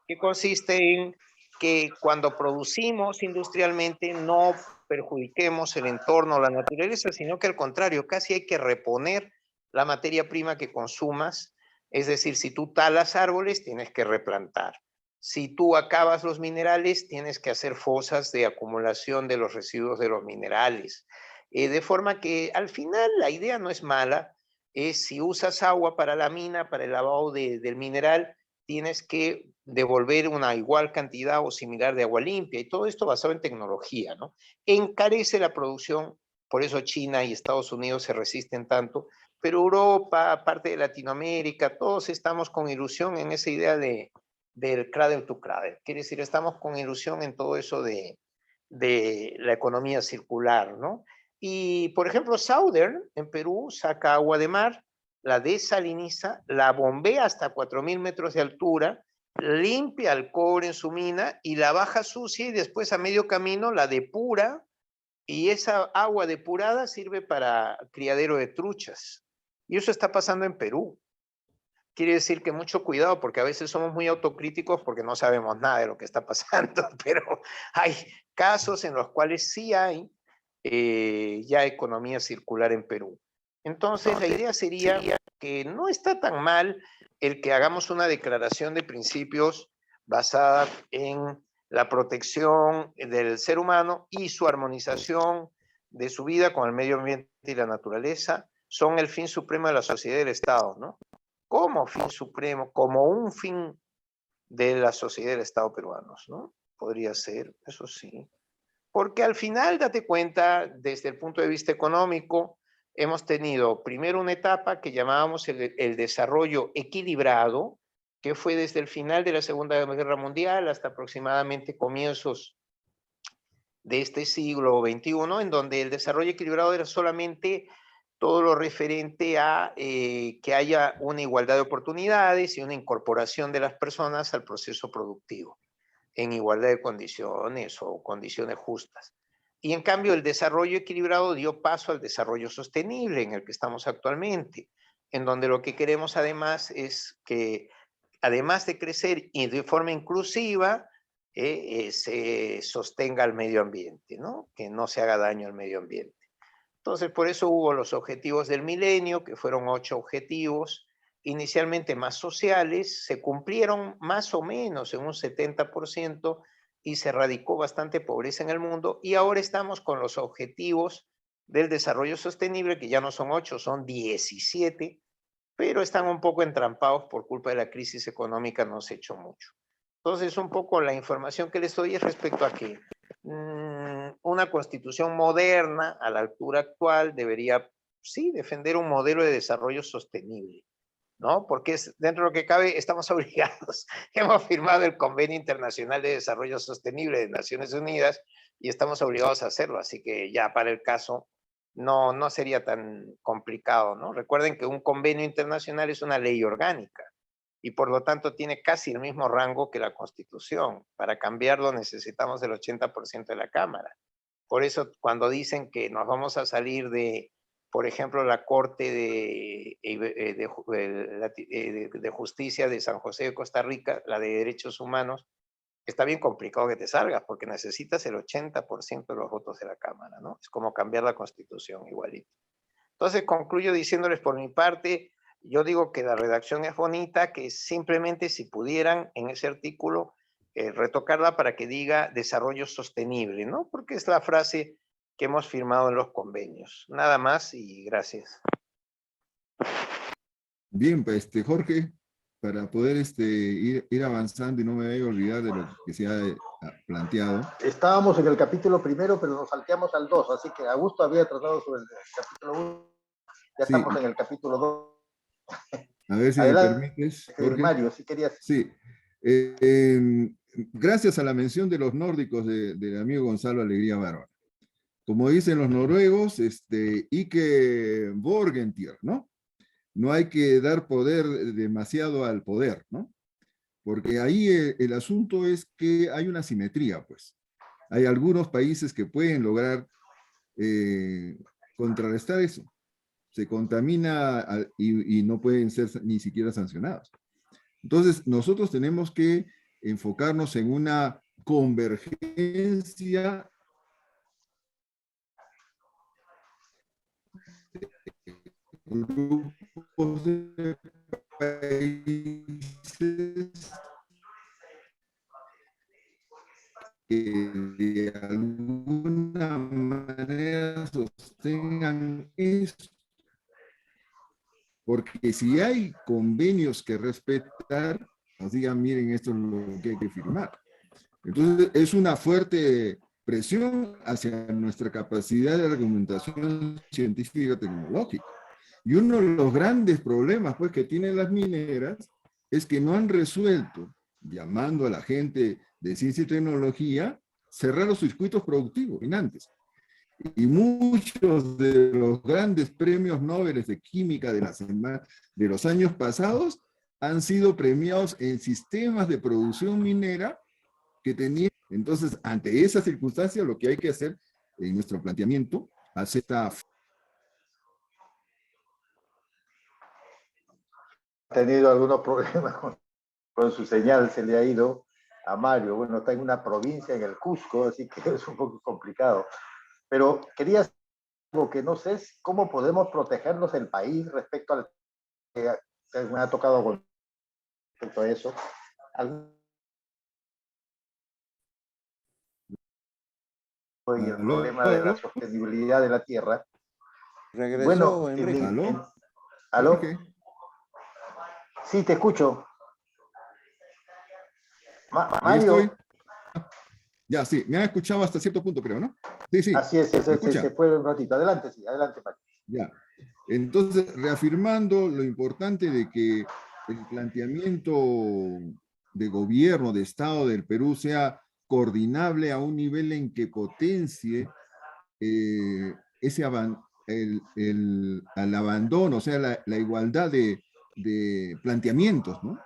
que consiste en que cuando producimos industrialmente no perjudiquemos el entorno, la naturaleza, sino que al contrario, casi hay que reponer la materia prima que consumas. Es decir, si tú talas árboles, tienes que replantar. Si tú acabas los minerales, tienes que hacer fosas de acumulación de los residuos de los minerales. De forma que al final la idea no es mala, es si usas agua para la mina, para el lavado del mineral, tienes que devolver una igual cantidad o similar de agua limpia, y todo esto basado en tecnología, ¿no? Encarece la producción, por eso China y Estados Unidos se resisten tanto, pero Europa, parte de Latinoamérica, todos estamos con ilusión en esa idea del cradle to cradle. Quiere decir, estamos con ilusión en todo eso de la economía circular, ¿no? Y, por ejemplo, Southern, en Perú, saca agua de mar, la desaliniza, la bombea hasta 4.000 metros de altura, limpia el cobre en su mina y la baja sucia, y después a medio camino la depura, y esa agua depurada sirve para criadero de truchas. Y eso está pasando en Perú. Quiere decir que mucho cuidado, porque a veces somos muy autocríticos porque no sabemos nada de lo que está pasando, pero hay casos en los cuales sí hay ya economía circular en Perú. Entonces, la idea sería que no está tan mal el que hagamos una declaración de principios basada en la protección del ser humano y su armonización de su vida con el medio ambiente y la naturaleza son el fin supremo de la sociedad y del Estado, ¿no? Como fin supremo, como un fin de la sociedad y del Estado peruanos, ¿no? Podría ser, eso sí. Porque al final, date cuenta, desde el punto de vista económico, hemos tenido primero una etapa que llamábamos el desarrollo equilibrado, que fue desde el final de la Segunda Guerra Mundial hasta aproximadamente comienzos de este siglo XXI, en donde el desarrollo equilibrado era solamente todo lo referente a que haya una igualdad de oportunidades y una incorporación de las personas al proceso productivo en igualdad de condiciones o condiciones justas. Y en cambio el desarrollo equilibrado dio paso al desarrollo sostenible en el que estamos actualmente, en donde lo que queremos además es que, además de crecer y de forma inclusiva, se sostenga el medio ambiente, ¿no? Que no se haga daño al medio ambiente. Entonces, por eso hubo los objetivos del milenio, que fueron 8 objetivos, inicialmente más sociales, se cumplieron más o menos en un 70% y se erradicó bastante pobreza en el mundo, y ahora estamos con los objetivos del desarrollo sostenible, que ya no son 8, son 17, pero están un poco entrampados por culpa de la crisis económica, no se ha hecho mucho. Entonces, un poco la información que les doy es respecto a que una constitución moderna a la altura actual debería, sí, defender un modelo de desarrollo sostenible, ¿no? Porque dentro de lo que cabe estamos obligados. Hemos firmado el Convenio Internacional de Desarrollo Sostenible de Naciones Unidas y estamos obligados a hacerlo, así que ya para el caso no sería tan complicado, ¿no? Recuerden que un convenio internacional es una ley orgánica y por lo tanto tiene casi el mismo rango que la Constitución. Para cambiarlo necesitamos el 80% de la Cámara. Por eso cuando dicen que nos vamos a salir de, por ejemplo, la Corte de Justicia de San José de Costa Rica, la de Derechos Humanos, está bien complicado que te salgas porque necesitas el 80% de los votos de la Cámara, ¿no? Es como cambiar la Constitución igualito. Entonces concluyo diciéndoles por mi parte, yo digo que la redacción es bonita, que simplemente si pudieran en ese artículo retocarla para que diga desarrollo sostenible, ¿no? Porque es la frase que hemos firmado en los convenios. Nada más y gracias. Bien, pues, Jorge, para poder ir avanzando y no me vaya a olvidar de lo que se ha planteado. Estábamos en el capítulo primero, pero nos salteamos al 2, así que Augusto había tratado sobre el capítulo 1, ya Sí. estamos en el capítulo 2. A ver si Adelante, me permites, Jorge. Mario, si querías. Sí. Gracias a la mención de los nórdicos del amigo Gonzalo Alegría Barón. Como dicen los noruegos, Ike Borgentir, ¿no? No hay que dar poder demasiado al poder, ¿no? Porque ahí el asunto es que hay una simetría, pues. Hay algunos países que pueden lograr contrarrestar eso. Se contamina y no pueden ser ni siquiera sancionados. Entonces, nosotros tenemos que enfocarnos en una convergencia de grupos de países que de alguna manera sostengan esto. Porque si hay convenios que respetar, nos digan, miren, esto es lo que hay que firmar. Entonces, es una fuerte presión hacia nuestra capacidad de argumentación científica y tecnológica. Y uno de los grandes problemas pues, que tienen las mineras es que no han resuelto, llamando a la gente de ciencia y tecnología, cerrar los circuitos productivos dominantes. Y muchos de los grandes premios Nobel de química de los años pasados han sido premiados en sistemas de producción minera que tenían. Entonces, ante esa circunstancia, lo que hay que hacer en nuestro planteamiento, hacer esta... Ha tenido algunos problemas con su señal, se le ha ido a Mario. Bueno, está en una provincia, en el Cusco, así que es un poco complicado. Pero quería hacer algo que no sé es cómo podemos protegernos el país respecto al que me ha tocado con respecto a eso. Y el problema de la sostenibilidad de la tierra. Regresó, bueno, Enrique. ¿Aló? Okay. Sí, te escucho. Mario. Ya, sí, me han escuchado hasta cierto punto, creo, ¿no? Sí, sí. Así es, se fue un ratito. Adelante, sí, adelante, Mario. Ya. Entonces, reafirmando lo importante de que el planteamiento de gobierno, de Estado del Perú sea coordinable a un nivel en que potencie al abandono, o sea, la igualdad de planteamientos, ¿no?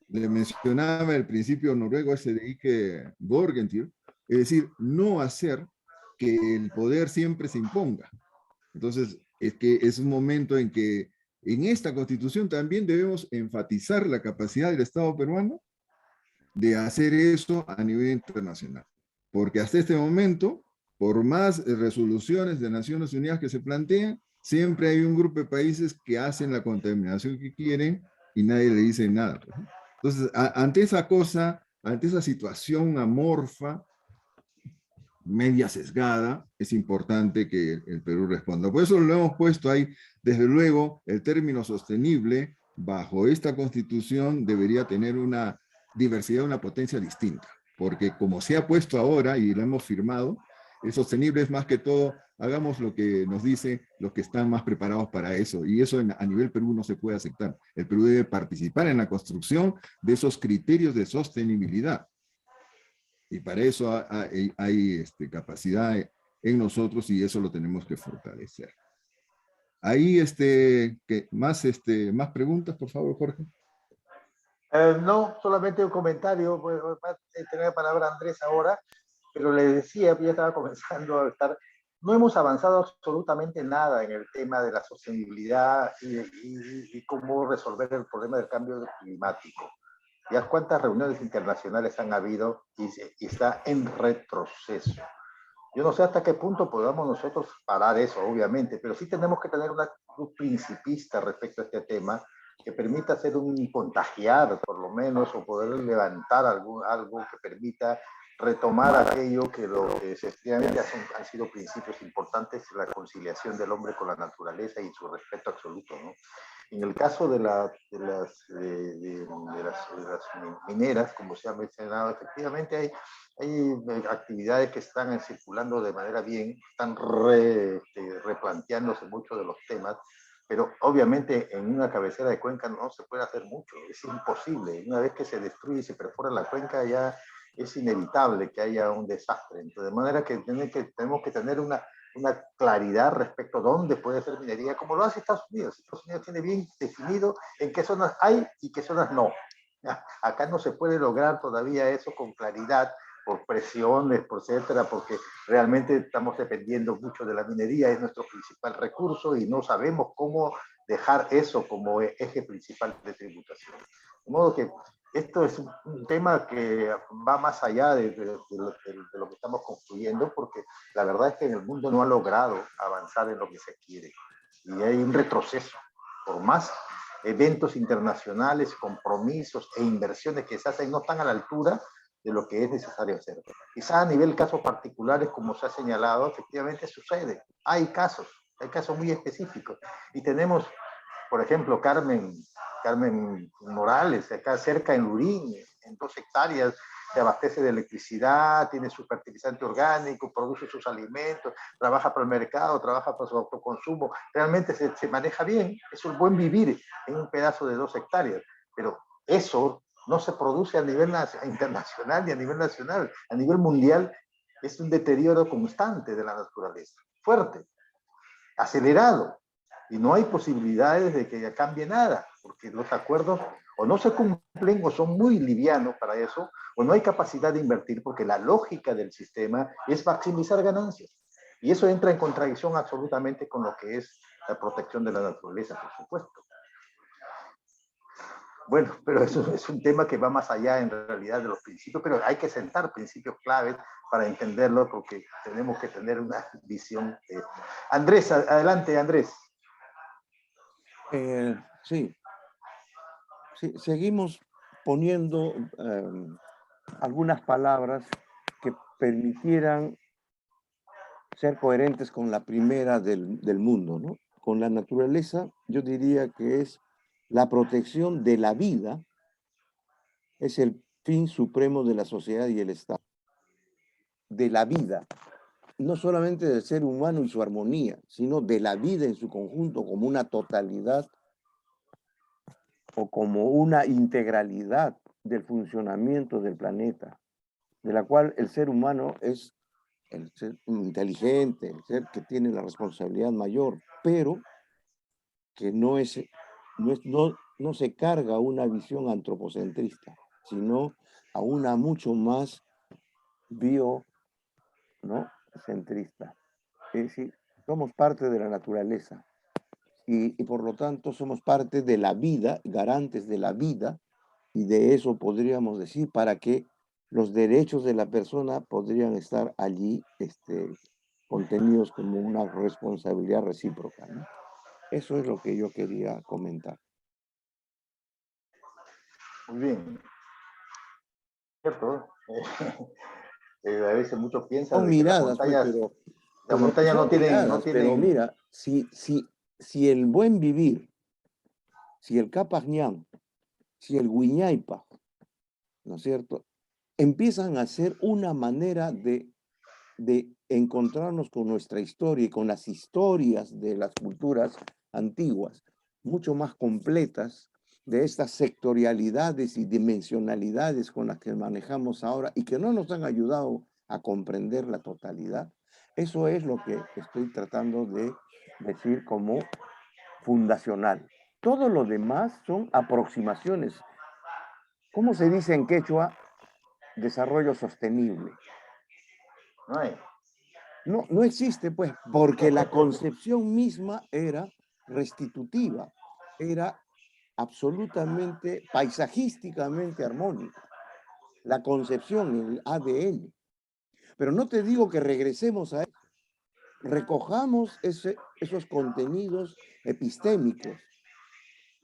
Le mencionaba el principio noruego ese de Ike Borgentir, es decir, no hacer que el poder siempre se imponga. Entonces, es que es un momento en que en esta constitución también debemos enfatizar la capacidad del Estado peruano de hacer eso a nivel internacional. Porque hasta este momento, por más resoluciones de Naciones Unidas que se plantean, siempre hay un grupo de países que hacen la contaminación que quieren y nadie le dice nada. Entonces, ante esa cosa, ante esa situación amorfa, media sesgada, es importante que el Perú responda. Por eso lo hemos puesto ahí. Desde luego, el término sostenible, bajo esta constitución, debería tener una diversidad, una potencia distinta. Porque como se ha puesto ahora, y lo hemos firmado, el sostenible es más que todo, hagamos lo que nos dicen los que están más preparados para eso. Y eso a nivel Perú no se puede aceptar. El Perú debe participar en la construcción de esos criterios de sostenibilidad. Y para eso hay capacidad en nosotros y eso lo tenemos que fortalecer. Ahí, más preguntas, por favor, Jorge. No, solamente un comentario. Va a tener la palabra Andrés ahora, pero le decía, ya estaba comenzando a estar. No hemos avanzado absolutamente nada en el tema de la sostenibilidad y cómo resolver el problema del cambio climático. Ya cuántas reuniones internacionales han habido y está en retroceso. Yo no sé hasta qué punto podamos nosotros parar eso, obviamente, pero sí tenemos que tener una actitud principista respecto a este tema que permita hacer un contagiar, por lo menos, o poder levantar algo que permita retomar aquello que lo que efectivamente han sido principios importantes, la conciliación del hombre con la naturaleza y su respeto absoluto, ¿no? En el caso de las mineras, como se ha mencionado, efectivamente hay actividades que están circulando de manera bien, están replanteándose muchos de los temas, pero obviamente en una cabecera de cuenca no se puede hacer mucho, es imposible. Una vez que se destruye y se perfora la cuenca, ya es inevitable que haya un desastre. Entonces, de manera que tenemos que tener una claridad respecto a dónde puede ser minería, como lo hace Estados Unidos. Estados Unidos tiene bien definido en qué zonas hay y qué zonas no. Acá no se puede lograr todavía eso con claridad, por presiones, por etcétera, porque realmente estamos dependiendo mucho de la minería, es nuestro principal recurso y no sabemos cómo dejar eso como eje principal de tributación. De modo que esto es un tema que va más allá de lo que estamos construyendo, porque la verdad es que en el mundo no ha logrado avanzar en lo que se quiere. Y hay un retroceso. Por más eventos internacionales, compromisos e inversiones que se hacen, no están a la altura de lo que es necesario hacer. Quizá a nivel casos particulares, como se ha señalado, efectivamente sucede. Hay casos muy específicos. Y tenemos, por ejemplo, Carmen Morales, acá cerca en Lurín, en 2 hectáreas, se abastece de electricidad, tiene su fertilizante orgánico, produce sus alimentos, trabaja para el mercado, trabaja para su autoconsumo, realmente se maneja bien, es un buen vivir en un pedazo de 2 hectáreas, pero eso no se produce a nivel internacional ni a nivel nacional, a nivel mundial es un deterioro constante de la naturaleza, fuerte, acelerado, y no hay posibilidades de que cambie nada, porque los acuerdos o no se cumplen o son muy livianos para eso, o no hay capacidad de invertir, porque la lógica del sistema es maximizar ganancias. Y eso entra en contradicción absolutamente con lo que es la protección de la naturaleza, por supuesto. Bueno, pero eso es un tema que va más allá en realidad de los principios, pero hay que sentar principios claves para entenderlo, porque tenemos que tener una visión. Andrés, adelante, Andrés. Sí, seguimos poniendo algunas palabras que permitieran ser coherentes con la primera del mundo, ¿no? Con la naturaleza, yo diría que es la protección de la vida, es el fin supremo de la sociedad y el Estado. De la vida, no solamente del ser humano y su armonía, sino de la vida en su conjunto como una totalidad o como una integralidad del funcionamiento del planeta, de la cual el ser humano es el ser inteligente, el ser que tiene la responsabilidad mayor, pero que no se carga a una visión antropocentrista, sino a una mucho más centrista. Es decir, somos parte de la naturaleza y por lo tanto somos parte de la vida, garantes de la vida, y de eso podríamos decir para que los derechos de la persona podrían estar allí contenidos como una responsabilidad recíproca, ¿no? Eso es lo que yo quería comentar. Muy bien. Cierto. A veces muchos piensan Son de que miradas, pues, las montañas no tienen... Pero mira, si el buen vivir, si el Capajñán, si el Huiñaypa, ¿no es cierto?, empiezan a ser una manera de encontrarnos con nuestra historia y con las historias de las culturas antiguas, mucho más completas, de estas sectorialidades y dimensionalidades con las que manejamos ahora y que no nos han ayudado a comprender la totalidad. Eso es lo que estoy tratando de decir como fundacional. Todo lo demás son aproximaciones. ¿Cómo se dice en quechua? Desarrollo sostenible. No hay. No existe, pues, porque la concepción misma era restitutiva, era absolutamente paisajísticamente armónica. La concepción, el ADN. Pero no te digo que regresemos a eso. Recojamos esos contenidos epistémicos,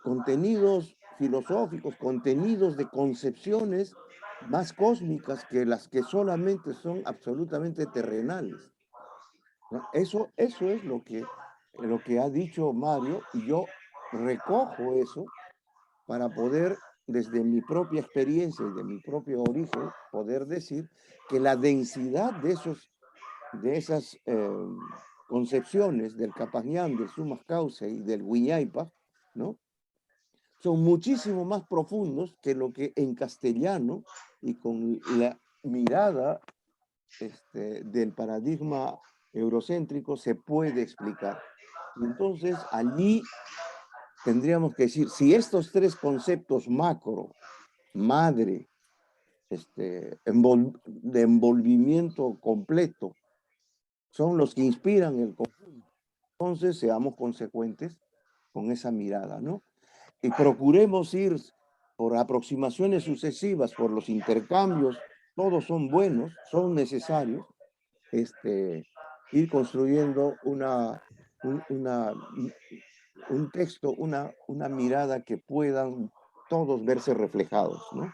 contenidos filosóficos, contenidos de concepciones más cósmicas que las que solamente son absolutamente terrenales, ¿no? Eso es lo que ha dicho Mario, y yo recojo eso para poder, desde mi propia experiencia y de mi propio origen, poder decir que la densidad de esas concepciones del Capajñán, del Sumas Causa y del Huiñaypa, ¿no? Son muchísimo más profundos que lo que en castellano y con la mirada del paradigma eurocéntrico se puede explicar. Y entonces allí tendríamos que decir, si estos tres conceptos macro, madre, de envolvimiento completo, son los que inspiran el conjunto, entonces seamos consecuentes con esa mirada, ¿no? Y procuremos ir por aproximaciones sucesivas, por los intercambios, todos son buenos, son necesarios, ir construyendo un texto, una mirada que puedan todos verse reflejados, ¿no?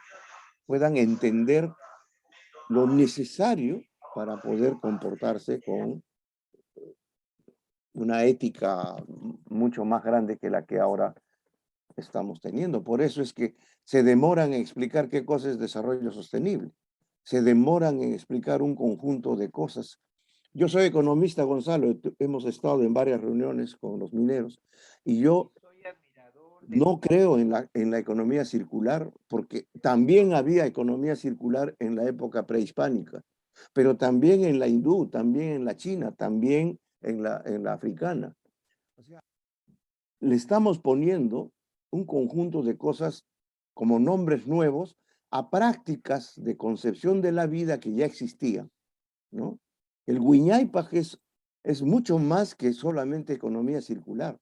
Puedan entender lo necesario para poder comportarse con una ética mucho más grande que la que ahora estamos teniendo. Por eso es que se demoran en explicar qué cosa es desarrollo sostenible. Se demoran en explicar un conjunto de cosas. Yo soy economista, Gonzalo, hemos estado en varias reuniones con los mineros y yo no creo en la economía circular, porque también había economía circular en la época prehispánica, pero también en la hindú, también en la china, también en la africana. O sea, le estamos poniendo un conjunto de cosas como nombres nuevos a prácticas de concepción de la vida que ya existían, ¿no? El Huiñaypaj es mucho más que solamente economía circular.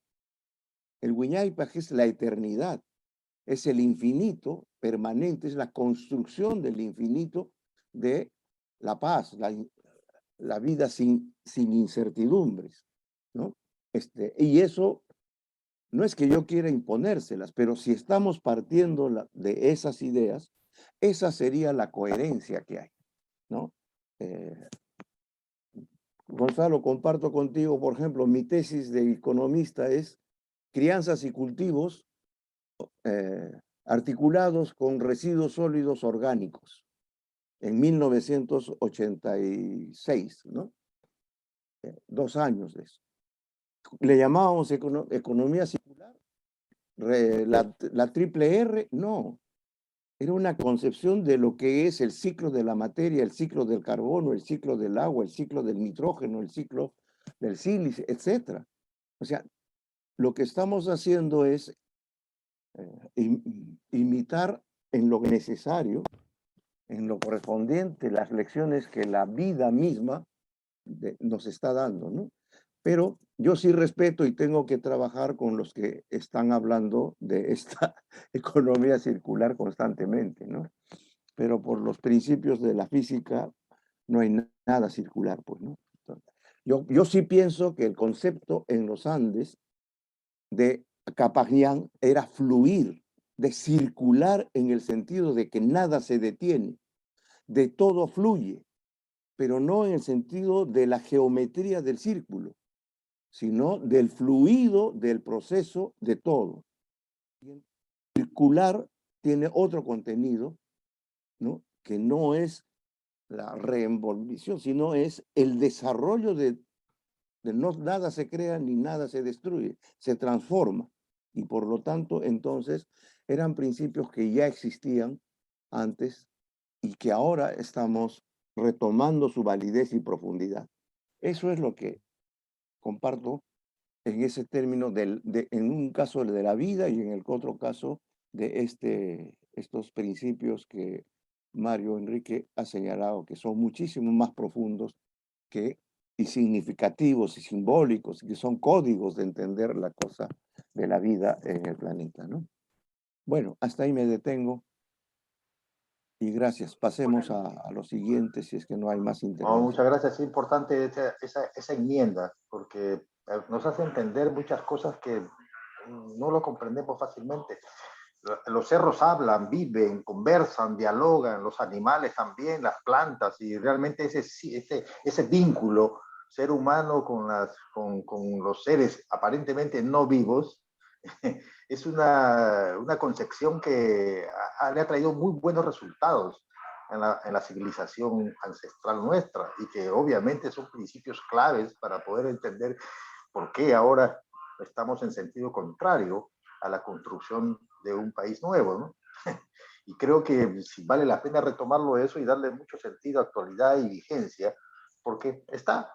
El Huiñaypaj es la eternidad, es el infinito permanente, es la construcción del infinito de la paz, la vida sin incertidumbres, ¿no? Y eso no es que yo quiera imponérselas, pero si estamos partiendo de esas ideas, esa sería la coherencia que hay, ¿no? Gonzalo, comparto contigo, por ejemplo, mi tesis de economista es crianzas y cultivos articulados con residuos sólidos orgánicos en 1986, ¿no? 2 años de eso. Le llamábamos economía circular, la triple R, no. Era una concepción de lo que es el ciclo de la materia, el ciclo del carbono, el ciclo del agua, el ciclo del nitrógeno, el ciclo del sílice, etc. O sea, lo que estamos haciendo es imitar en lo necesario, en lo correspondiente, las lecciones que la vida misma nos está dando, ¿no? Pero yo sí respeto y tengo que trabajar con los que están hablando de esta economía circular constantemente, ¿no? Pero por los principios de la física no hay nada circular, pues, ¿no? Yo sí pienso que el concepto en los Andes de Capajñán era fluir, de circular en el sentido de que nada se detiene, de todo fluye, pero no en el sentido de la geometría del círculo, sino del fluido del proceso de todo. Circular tiene otro contenido, ¿no? Que no es la reenvolvición, sino es el desarrollo de no, nada se crea ni nada se destruye, se transforma. Y por lo tanto, entonces, eran principios que ya existían antes y que ahora estamos retomando su validez y profundidad. Eso es lo que comparto en ese término, en un caso de la vida y en el otro caso de estos principios que Mario Enrique ha señalado, que son muchísimo más profundos y significativos y simbólicos, que son códigos de entender la cosa de la vida en el planeta, ¿no? Bueno, hasta ahí me detengo y gracias. Pasemos a lo siguiente si es que no hay más No, intervención. muchas gracias. Es importante esa enmienda porque nos hace entender muchas cosas que no lo comprendemos fácilmente. los cerros hablan, viven, conversan, dialogan, los animales también, las plantas, y realmente ese vínculo ser humano con los seres aparentemente no vivos es una concepción que le ha traído muy buenos resultados en la civilización ancestral nuestra, y que obviamente son principios claves para poder entender por qué ahora estamos en sentido contrario a la construcción de un país nuevo, ¿no? Y creo que sí vale la pena retomarlo eso y darle mucho sentido, actualidad y vigencia, porque está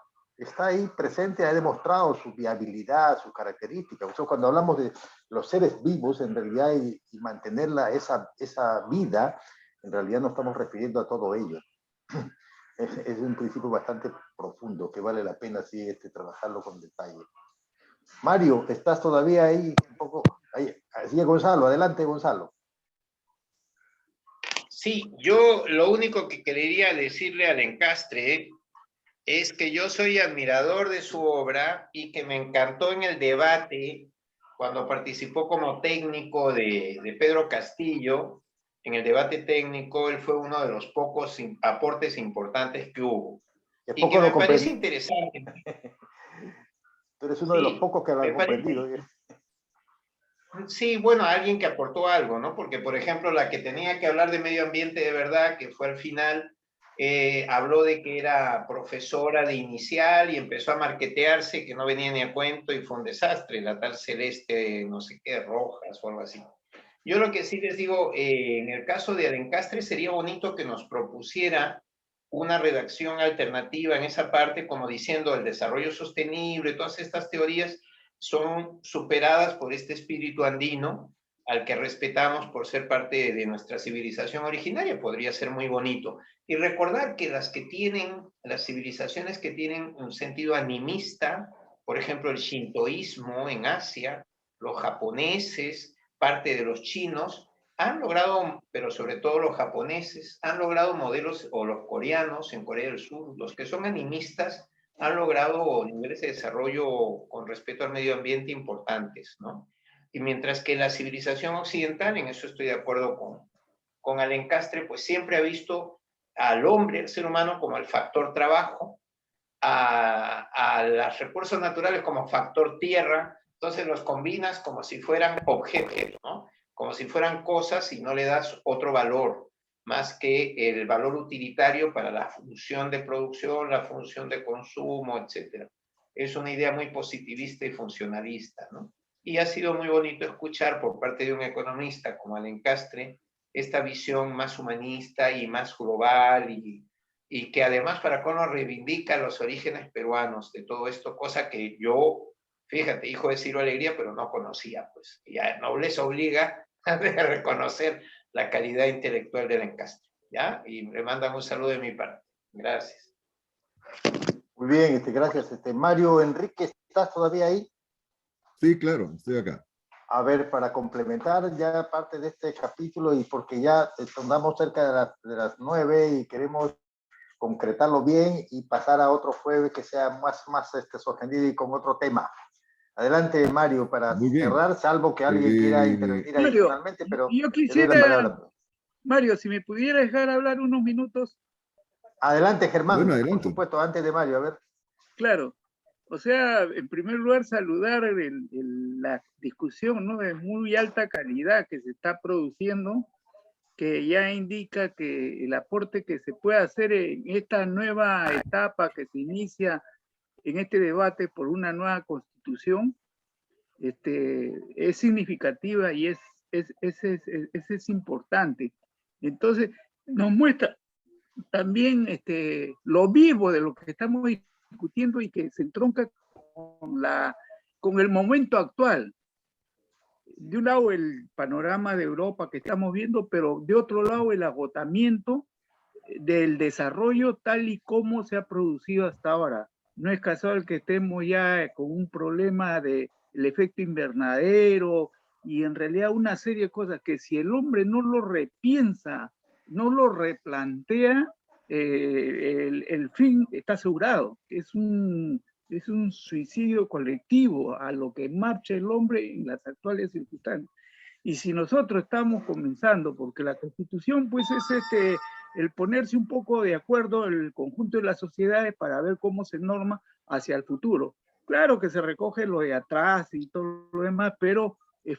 ahí presente, ha demostrado su viabilidad, sus características. O sea, cuando hablamos de los seres vivos, en realidad, y mantenerla, esa vida, en realidad no estamos refiriendo a todo ello. Es un principio bastante profundo que vale la pena sí, trabajarlo con detalle. Mario, ¿estás todavía ahí un poco? Ahí, sigue Gonzalo, adelante Gonzalo. Sí, yo lo único que quería decirle al Encastre es que yo soy admirador de su obra y que me encantó en el debate cuando participó como técnico de Pedro Castillo. En el debate técnico, él fue uno de los pocos aportes importantes que hubo. Y que me parece interesante. Tú eres uno de los pocos que lo han comprendido. Sí, bueno, alguien que aportó algo, ¿no? Porque, por ejemplo, la que tenía que hablar de medio ambiente de verdad, que fue al final, habló de que era profesora de inicial y empezó a marketearse, que no venía ni a cuento y fue un desastre, la tal Celeste, no sé qué, Rojas o algo así. Yo lo que sí les digo, en el caso de Alencastre, sería bonito que nos propusiera una redacción alternativa en esa parte, como diciendo el desarrollo sostenible, todas estas teorías son superadas por este espíritu andino, al que respetamos por ser parte de nuestra civilización originaria, podría ser muy bonito. Y recordar que las civilizaciones que tienen un sentido animista, por ejemplo el shintoísmo en Asia, los japoneses, parte de los chinos, han logrado, pero sobre todo los japoneses, han logrado modelos, o los coreanos en Corea del Sur, los que son animistas, han logrado niveles de desarrollo con respecto al medio ambiente importantes, ¿no? Y mientras que la civilización occidental, en eso estoy de acuerdo con Alencastre, pues siempre ha visto al hombre, al ser humano, como el factor trabajo, a los recursos naturales como factor tierra, entonces los combinas como si fueran objetos, ¿no? Como si fueran cosas y no le das otro valor, más que el valor utilitario para la función de producción, la función de consumo, etc. Es una idea muy positivista y funcionalista, ¿no? Y ha sido muy bonito escuchar por parte de un economista como Alencastre esta visión más humanista y más global y que además para cómo reivindica los orígenes peruanos de todo esto, cosa que yo, fíjate, hijo de Ciro Alegría, pero no conocía, pues ya nobleza obliga a reconocer la calidad intelectual del Encastre, ¿ya? Y le mandan un saludo de mi parte. Gracias. Muy bien, gracias. Mario Enrique, ¿estás todavía ahí? Sí, claro, estoy acá. A ver, para complementar ya parte de este capítulo, y porque ya andamos cerca de las 9 y queremos concretarlo bien y pasar a otro jueves que sea más sostenido y con otro tema. Adelante, Mario, para cerrar, salvo que alguien quiera intervenir adicionalmente, pero yo quisiera, Mario, si me pudiera dejar hablar unos minutos. Adelante, Germán, bueno, adelante. por supuesto, antes de Mario, a ver. Claro, o sea, en primer lugar, saludar la discusión, ¿no?, de muy alta calidad que se está produciendo, que ya indica que el aporte que se puede hacer en esta nueva etapa que se inicia en este debate por una nueva constitución, es significativa y es importante. Entonces, nos muestra también lo vivo de lo que estamos discutiendo y que se entronca con el momento actual. De un lado el panorama de Europa que estamos viendo, pero de otro lado el agotamiento del desarrollo tal y como se ha producido hasta ahora. No es casual que estemos ya con un problema del efecto invernadero y en realidad una serie de cosas que si el hombre no lo repiensa, no lo replantea, el fin está asegurado. Es un suicidio colectivo a lo que marcha el hombre en las actuales circunstancias. Y si nosotros estamos comenzando, porque la Constitución pues es el ponerse un poco de acuerdo el conjunto de las sociedades para ver cómo se norma hacia el futuro. Claro que se recoge lo de atrás y todo lo demás, pero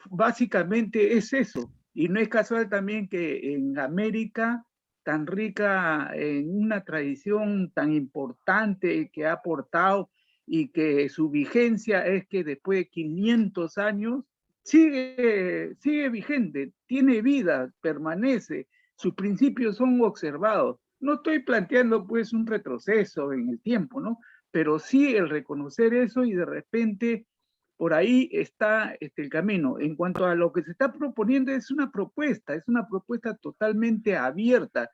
básicamente es eso. Y no es casual también que en América, tan rica en una tradición tan importante que ha aportado y que su vigencia es que después de 500 años sigue vigente, tiene vida, permanece, sus principios son observados. No estoy planteando pues un retroceso en el tiempo, ¿no? Pero sí el reconocer eso y de repente por ahí está el camino. En cuanto a lo que se está proponiendo, es una propuesta totalmente abierta.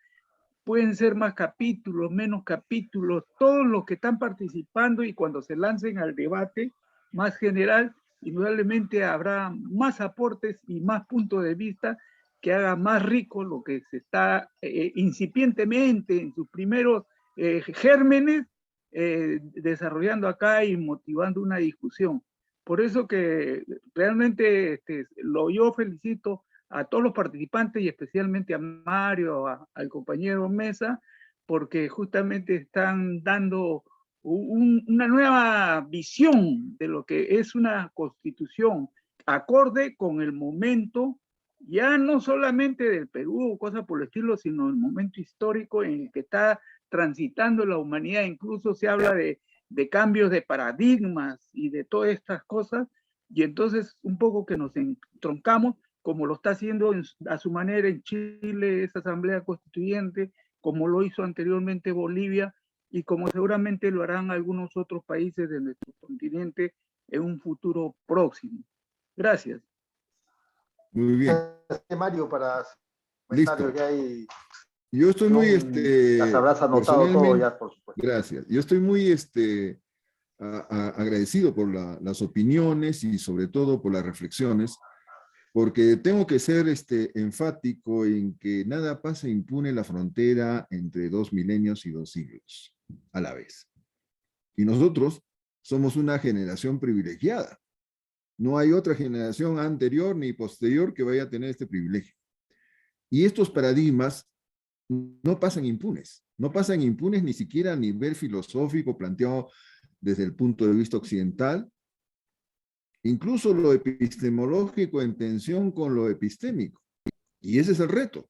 Pueden ser más capítulos, menos capítulos, todos los que están participando y cuando se lancen al debate más general, indudablemente habrá más aportes y más puntos de vista que haga más rico lo que se está incipientemente en sus primeros gérmenes desarrollando acá y motivando una discusión. Por eso que realmente yo felicito a todos los participantes y especialmente a Mario, al compañero Mesa, porque justamente están dando una nueva visión de lo que es una constitución acorde con el momento, ya no solamente del Perú o cosas por el estilo, sino el momento histórico en el que está transitando la humanidad. Incluso se habla de cambios de paradigmas y de todas estas cosas, y entonces un poco que nos entroncamos, como lo está haciendo a su manera en Chile, esa asamblea constituyente, como lo hizo anteriormente Bolivia, y como seguramente lo harán algunos otros países de nuestro continente en un futuro próximo. Gracias. Muy bien. Gracias, Mario, para Listo. ya hay. Yo estoy muy, las habrás anotado todo ya, por supuesto. Gracias. Yo estoy muy agradecido por las opiniones y sobre todo por las reflexiones, porque tengo que ser enfático en que nada pasa impune en la frontera entre 2 milenios y 2 siglos a la vez. Y nosotros somos una generación privilegiada. No hay otra generación anterior ni posterior que vaya a tener este privilegio. Y estos paradigmas no pasan impunes. No pasan impunes ni siquiera a nivel filosófico planteado desde el punto de vista occidental. Incluso lo epistemológico en tensión con lo epistémico. Y ese es el reto.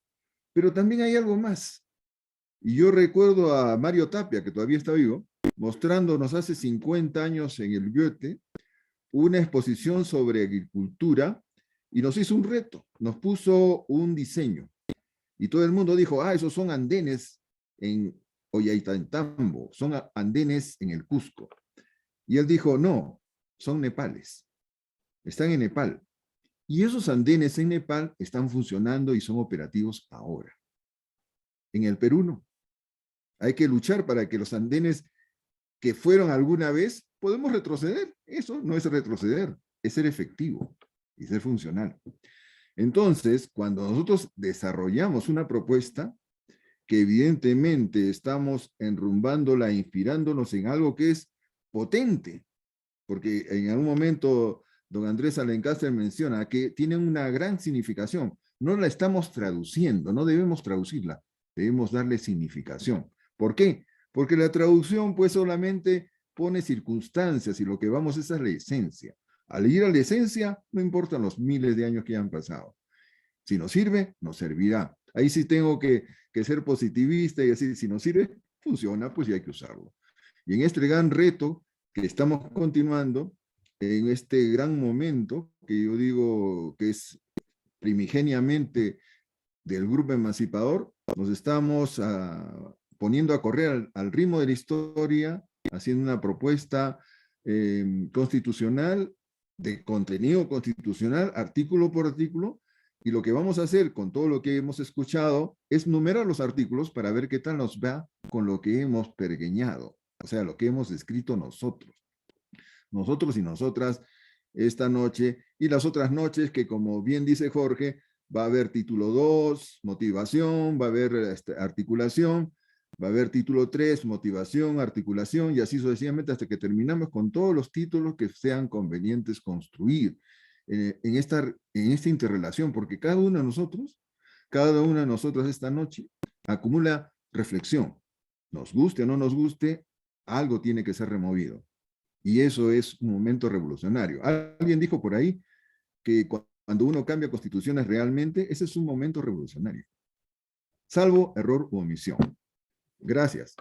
Pero también hay algo más. Y yo recuerdo a Mario Tapia, que todavía está vivo, mostrándonos hace 50 años en el Goethe una exposición sobre agricultura y nos hizo un reto, nos puso un diseño. Y todo el mundo dijo, esos son andenes en Ollantaytambo, son andenes en el Cusco. Y él dijo, no, son Nepales. Están en Nepal. Y esos andenes en Nepal están funcionando y son operativos ahora. En el Perú no. Hay que luchar para que los andenes que fueron alguna vez, podemos retroceder. Eso no es retroceder, es ser efectivo y ser funcional. Entonces, cuando nosotros desarrollamos una propuesta, que evidentemente estamos enrumbándola, inspirándonos en algo que es potente, porque en algún momento don Andrés Alencastre menciona que tiene una gran significación. No la estamos traduciendo, no debemos traducirla, debemos darle significación. ¿Por qué? Porque la traducción pues solamente pone circunstancias y lo que vamos es a la esencia. Al ir a la esencia, no importan los miles de años que han pasado. Si nos sirve, nos servirá. Ahí sí tengo que ser positivista y decir, si nos sirve, funciona, pues ya hay que usarlo. Y en este gran reto que estamos continuando, en este gran momento, que yo digo que es primigeniamente del grupo emancipador, nos estamos poniendo a correr al ritmo de la historia, haciendo una propuesta constitucional, de contenido constitucional, artículo por artículo, y lo que vamos a hacer con todo lo que hemos escuchado es numerar los artículos para ver qué tal nos va con lo que hemos pergeñado, o sea, lo que hemos escrito nosotros y nosotras esta noche, y las otras noches que, como bien dice Jorge, va a haber título 2, motivación, va a haber articulación, va a haber título 3, motivación, articulación, y así sucesivamente hasta que terminamos con todos los títulos que sean convenientes construir. en esta interrelación, porque cada uno de nosotros esta noche acumula reflexión. Nos guste o no nos guste, algo tiene que ser removido. Y eso es un momento revolucionario. Alguien dijo por ahí que cuando uno cambia constituciones realmente, ese es un momento revolucionario. Salvo error u omisión. Gracias.